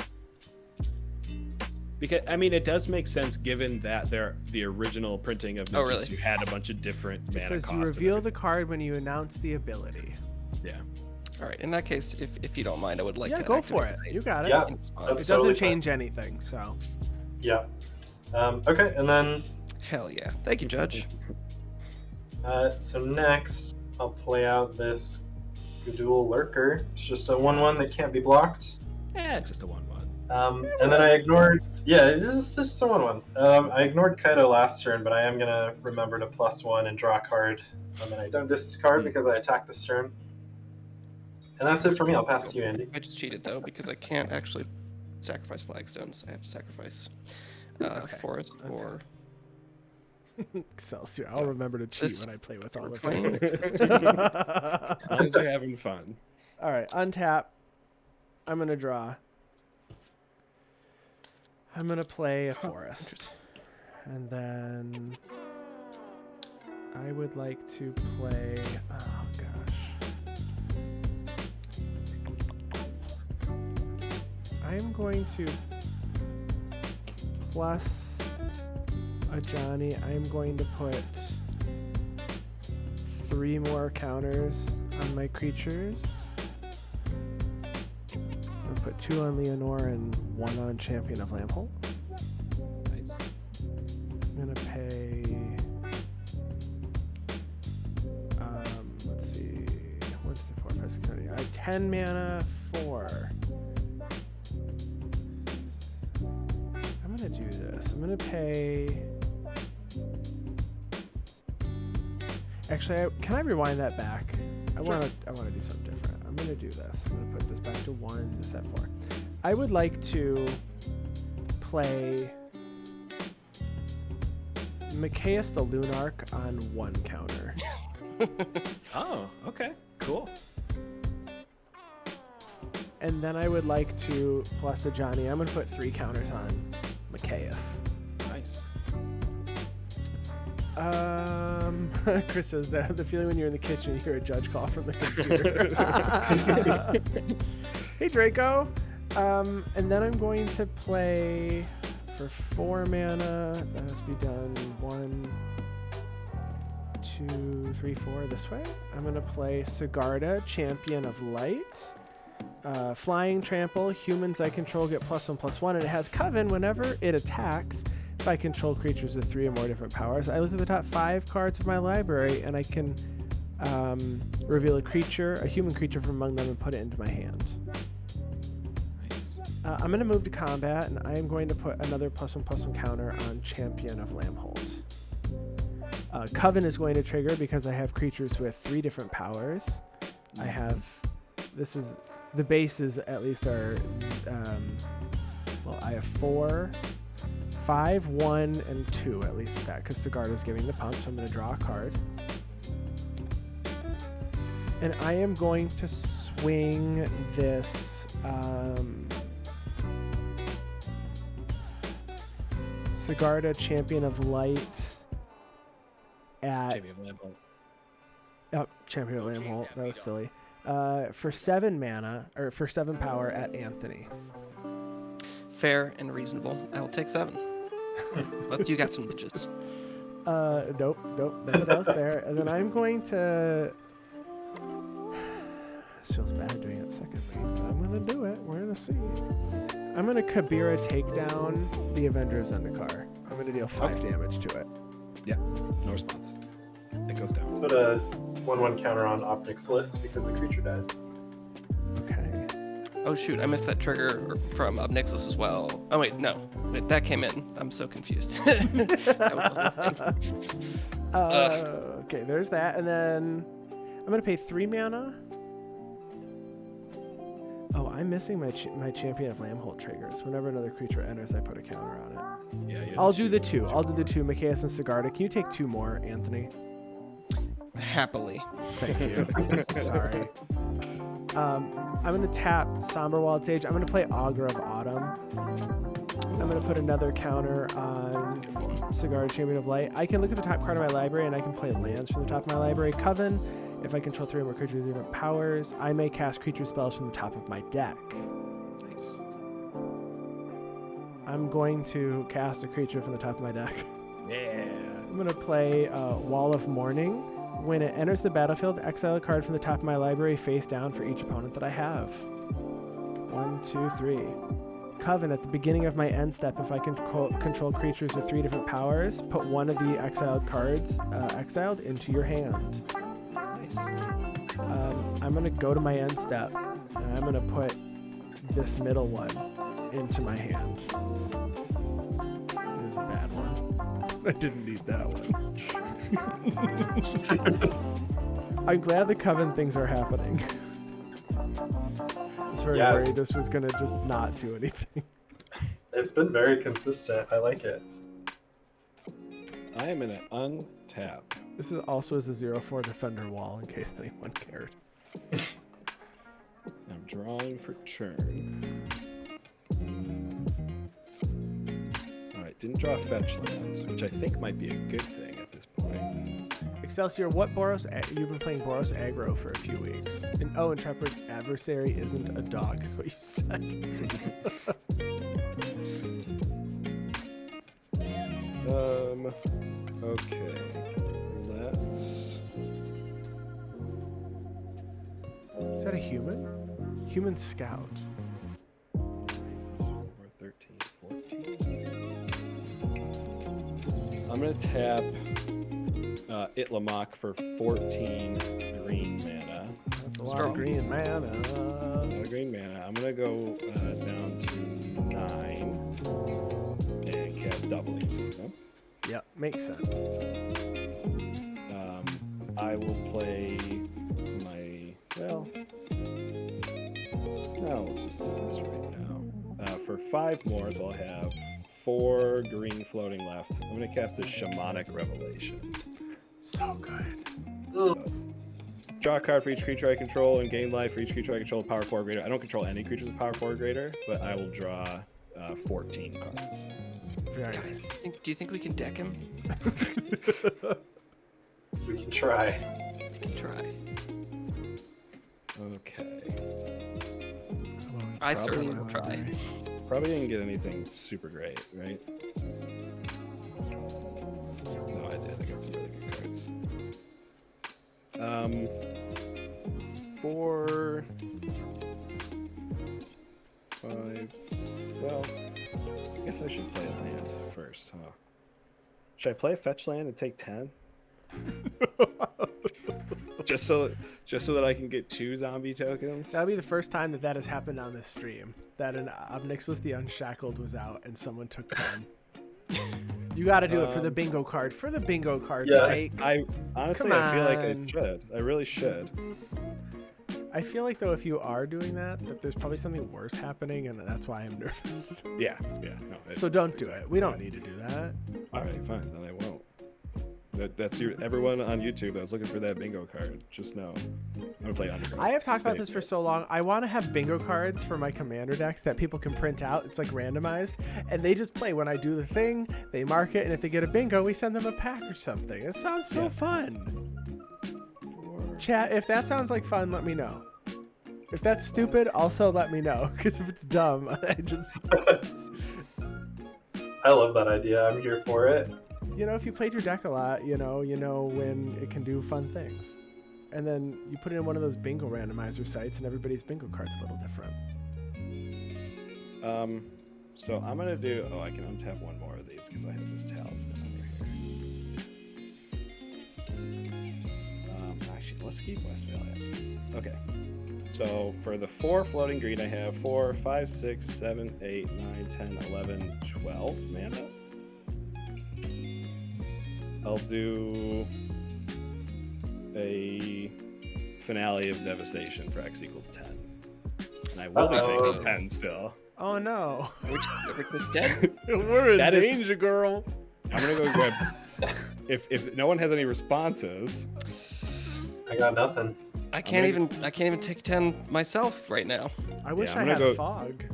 Because I mean, it does make sense given that the original printing of Oh, really? Ninjutsu had a bunch of different It mana says costs. you and reveal the everything. card when you announce the ability. Yeah. All right. In that case, if you don't mind, I would like Yeah, to. go for it. activate You got it. Yeah, in response. It that's doesn't totally change anything, so. Yeah. Okay, and then Hell yeah! Thank you, Judge. so next I'll play out this Gudul Lurker. It's just a 1/1 that can't be blocked. Yeah, just a 1/1. And then I ignored. Yeah, it's just a 1/1. I ignored Kaido last turn, but I am gonna remember to +1 and draw a card, and then I don't discard because I attack this turn. And that's it for me. I'll pass to you, Andy. I just cheated though because I can't actually sacrifice flagstones. I have to sacrifice forest or Excelsior. I'll remember to cheat when I play with all of Plain. you. As long as you're having fun. All right, untap. I'm going to draw. I'm going to play a forest. And then I would like to play... Oh, gosh. I'm going to plus a Johnny. I'm going to put 3 more counters on my creatures. I'm going to put 2 on Leinore and 1 on Champion of Lampholt. Nice. I'm going to pay... let's see... 1, 2, 4, 5, 6, 7, 8. 10 mana, 4. I'm going to do this. I'm going to pay... Actually, can I rewind that back? I want to do something different. I'm going to do this. I'm going to put this back to 1, this at 4. I would like to play Myrkul the Lunarch on 1 counter. Oh, okay. Cool. And then I would like to plus a Johnny. I'm going to put 3 counters on Myrkul. Nice. Chris says that the feeling when you're in the kitchen, you hear a judge call from the computer. Hey, Draco. And then I'm going to play for 4 mana. That has to be done 1, 2, 3, 4 this way. I'm going to play Sigarda, Champion of Light. Flying Trample. Humans I control get +1/+1, and it has Coven whenever it attacks. If I control creatures with 3 or more different powers, I look at the top 5 cards of my library, and I can reveal a human creature from among them, and put it into my hand. Nice. I'm going to move to combat, and I am going to put another +1/+1 counter on Champion of Lampholt. Coven is going to trigger because I have creatures with 3 different powers. I have... The bases at least are... I have 4... 5, 1, and 2 at least with that, because Sigarda is giving the pump, so I'm going to draw a card. And I am going to swing this Sigarda, Champion of Light at... Champion of Lampholt. Oh, Champion of Lampholt. That was silly. For 7 mana, or for 7 power at Anthony. fair and reasonable. I will take 7. But you got some digits. Nope, nothing else there. And then I'm going to... This feels bad doing it secondly, but I'm going to do it. We're going to see. I'm going to Kabira take down the Avengers Zendikar. I'm going to deal 5 damage to it. Yeah, no response. It goes down. Put a 1/1 counter on Optic's list because the creature died. Okay. Oh shoot, I missed that trigger from Obnixus as well. Oh wait, no. Wait, that came in. I'm so confused. Okay, there's that. And then I'm going to pay 3 mana. Oh, I'm missing my Champion of Lampholt triggers. Whenever another creature enters, I put a counter on it. Yeah, I'll do the 2. I'll do the 2, Myrkul and Sigarda. Can you take 2 more, Anthony? Happily. Thank you. Sorry. I'm going to tap Somber Wild Sage. I'm going to play Augur of Autumn. I'm going to put another counter on Sigarda, Champion of Light. I can look at the top card of my library, and I can play lands from the top of my library. Coven, if I control 3 or more creatures with different powers, I may cast creature spells from the top of my deck. Nice. I'm going to cast a creature from the top of my deck. Yeah. I'm going to play Wall of Mourning. When it enters the battlefield, exile a card from the top of my library face down for each opponent that I have. 1, 2, 3. Coven, at the beginning of my end step, if I can control creatures with 3 different powers, put one of the exiled cards exiled into your hand. Nice. I'm going to go to my end step, and I'm going to put this middle one into my hand. There's a bad one. I didn't need that one. I'm glad the Coven things are happening. I was very worried this was going to just not do anything. It's been very consistent. I like it. I am in an untap. This is also is a 0-4 defender wall, in case anyone cared. I'm drawing for turn. Alright, didn't draw a fetch land, which I think might be a good thing at this point. Excelsior, what Boros? You've been playing Boros aggro for a few weeks. And Intrepid adversary isn't a dog, is what you said. Okay. Let's... Is that a human? Human scout. 4, 13, 14. I'm gonna tap Itlamok for 14 green mana. That's a lot of green mana. A lot of green mana. I'm gonna go down to 9 and cast Doubling Season. Yep, makes sense. I will play my... Well... No, we'll just do this right now. For 5 more, so I'll have 4 green floating left. I'm going to cast a Shamanic Revelation. So good. Draw a card for each creature I control and gain life for each creature I control with power 4 or greater. I don't control any creatures with power 4 or greater, but I will draw 14 cards. Very Guys, nice. do you think we can deck him? We can try. We can try. Okay. I certainly will try. Probably didn't get anything super great, right? No, I did. I got some really good cards. 4, 5. Well, I guess I should play a land first, huh? Should I play a fetch land and take 10? just so that I can get 2 zombie tokens. That'll be the first time that has happened on this stream. That an Obnixilus the Unshackled was out and someone took 10. You got to do it for the bingo card. For the bingo card, Yes. Mike. I honestly, I feel like I should. I really should. I feel like though, if you are doing that there's probably something worse happening, and that's why I'm nervous. Yeah. No. So don't do it. We don't need to do that. All right, fine. Then I won't. That's everyone on YouTube that was looking for that bingo card. Just know, I'm gonna play Underground. I have talked about this for so long. I want to have bingo cards for my commander decks that people can print out. It's like randomized, and they just play when I do the thing. They mark it, and if they get a bingo, we send them a pack or something. It sounds so fun. Chat, if that sounds like fun, let me know. If that's stupid, also let me know. Because if it's dumb, I just... I love that idea. I'm here for it. You know, if you played your deck a lot, you know when it can do fun things. And then you put it in one of those bingo randomizer sites, and everybody's bingo card's a little different. So I'm gonna do... Oh, I can untap one more of these because I have this talisman over here. Actually, let's keep Westphalia. Okay. So for the 4 floating green, I have 4, 5, 6, 7, 8, 9, 10, 11, 12 mana. I'll do a Finale of Devastation for X equals 10. And I will be taking 10 still. Oh no. Which is dead? We're in That is- danger, girl. I'm gonna go grab... If no one has any responses... I got nothing. I can't even take 10 myself right now. I wish I'm I gonna had go- fog.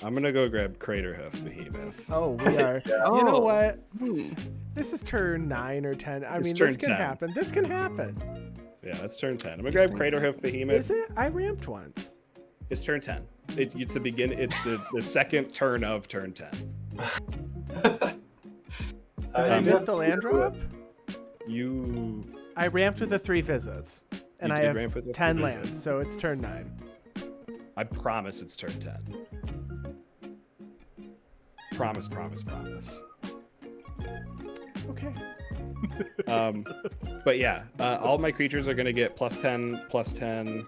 I'm gonna go grab Craterhoof Behemoth. Oh, we are. Yeah. You know Oh. what? Hmm. This is turn 9 or 10. I It's mean, turn this can 10. happen. This can happen. Yeah, that's turn 10. I'm gonna grab Craterhoof Behemoth. Is it? I ramped once. It's turn 10. It's the beginning. It's the second turn of turn 10. I missed the land drop? You... I ramped with the 3 visits. And You I did have ramp with the 10 3 lands, visits. so it's turn 9. I promise it's turn 10. Promise. Okay. But yeah, all my creatures are gonna get +10,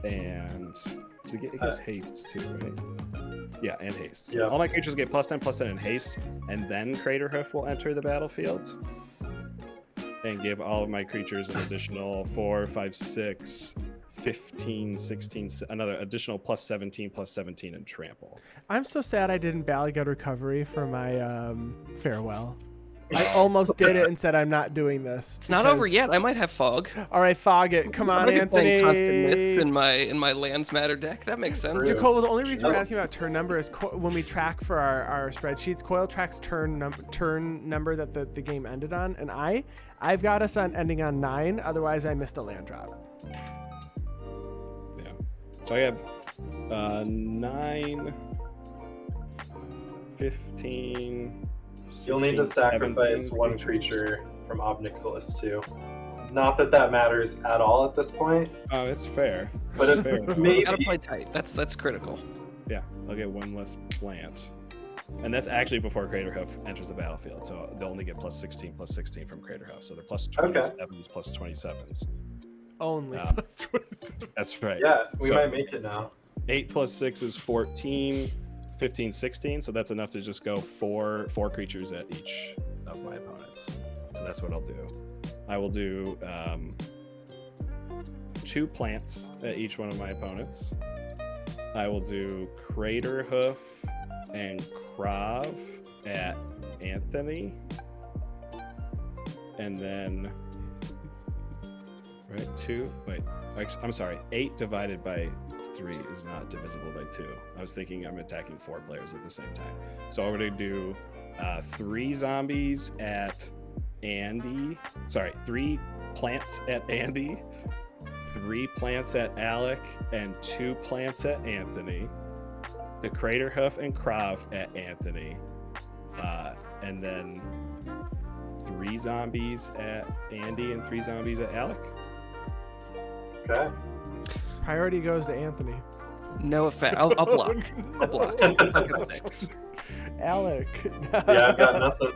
and so it gives haste too, right? Yeah, and haste. So Yeah. all my creatures get +10/+10 in haste, and then Craterhoof will enter the battlefield. And give all of my creatures an additional 4, 5, 6, 15, 16, another additional +17/+17 in trample. I'm so sad I didn't Ballygut Recovery for my farewell. I almost did it and said I'm not doing this. It's not over yet. I might have fog. All right, fog it. Come on, I might be playing Constant Mist Anthony. in my Lands Matter deck. That makes sense. True. Nicole, the only reason we're Yeah. asking about turn number is when we track for our spreadsheets, Coil tracks turn number that the game ended on, and I've got us on ending on 9. Otherwise, I missed a land drop. Yeah. So I have 9, 15. You'll need to 16, sacrifice 17 one creature from Obnixilis too. Not that that matters at all at this point, Oh, it's fair. but it's fair. You gotta maybe. play tight. That's critical. Yeah, I'll get one less plant. And that's actually before Craterhoof enters the battlefield, so they'll only get +16/+16 from Craterhoof. So they're +27s, +27s. Only. Yeah. Plus 27. That's right. Yeah, we So- might make it now. 8 + 6 is 14, 15, 16. So that's enough to just go four creatures at each of my opponents. So that's what I'll do. I will do 2 plants at each one of my opponents. I will do Craterhoof and Krav at Anthony. And then, I'm sorry, 8 divided by 3 is not divisible by 2. I was thinking I'm attacking 4 players at the same time. So I'm going to do 3 zombies at Andy. Sorry, 3 plants at Andy, 3 plants at Alec, and 2 plants at Anthony. The Craterhoof and Krav at Anthony. And then 3 zombies at Andy and 3 zombies at Alec. Okay. Priority goes to Anthony. No effect. I'll block. I'll block. I'll get 6. Alec. Yeah, I've got nothing.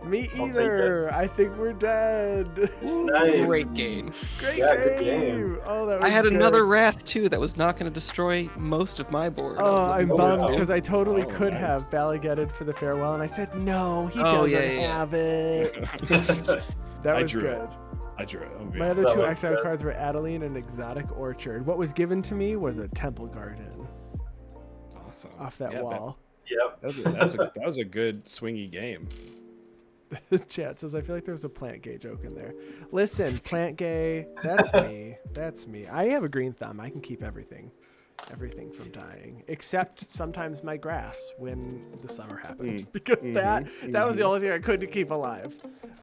Me I'll take either. I think we're dead. Nice. Great game. Great Yeah, good game. game. Oh, that was I had good. another Wrath too that was not going to destroy most of my board. I was Oh, I'm looking bummed forward to. because I totally Oh, could nice. have Ballygutted for the farewell, and I said no, he Oh, doesn't yeah. have it. That I was drew good. it. I drew it. I'm My other That 2 was exile good. cards were Adeline and Exotic Orchard. What was given to me was a Temple Garden awesome. off that Yeah, wall. Yep. that was a good swingy game. Chat says, I feel like there's a Plant Gay joke in there. Listen, Plant Gay, that's me. That's me. I have a green thumb. I can keep everything from dying, except sometimes my grass when the summer happened, because that was the only thing I couldn't keep alive.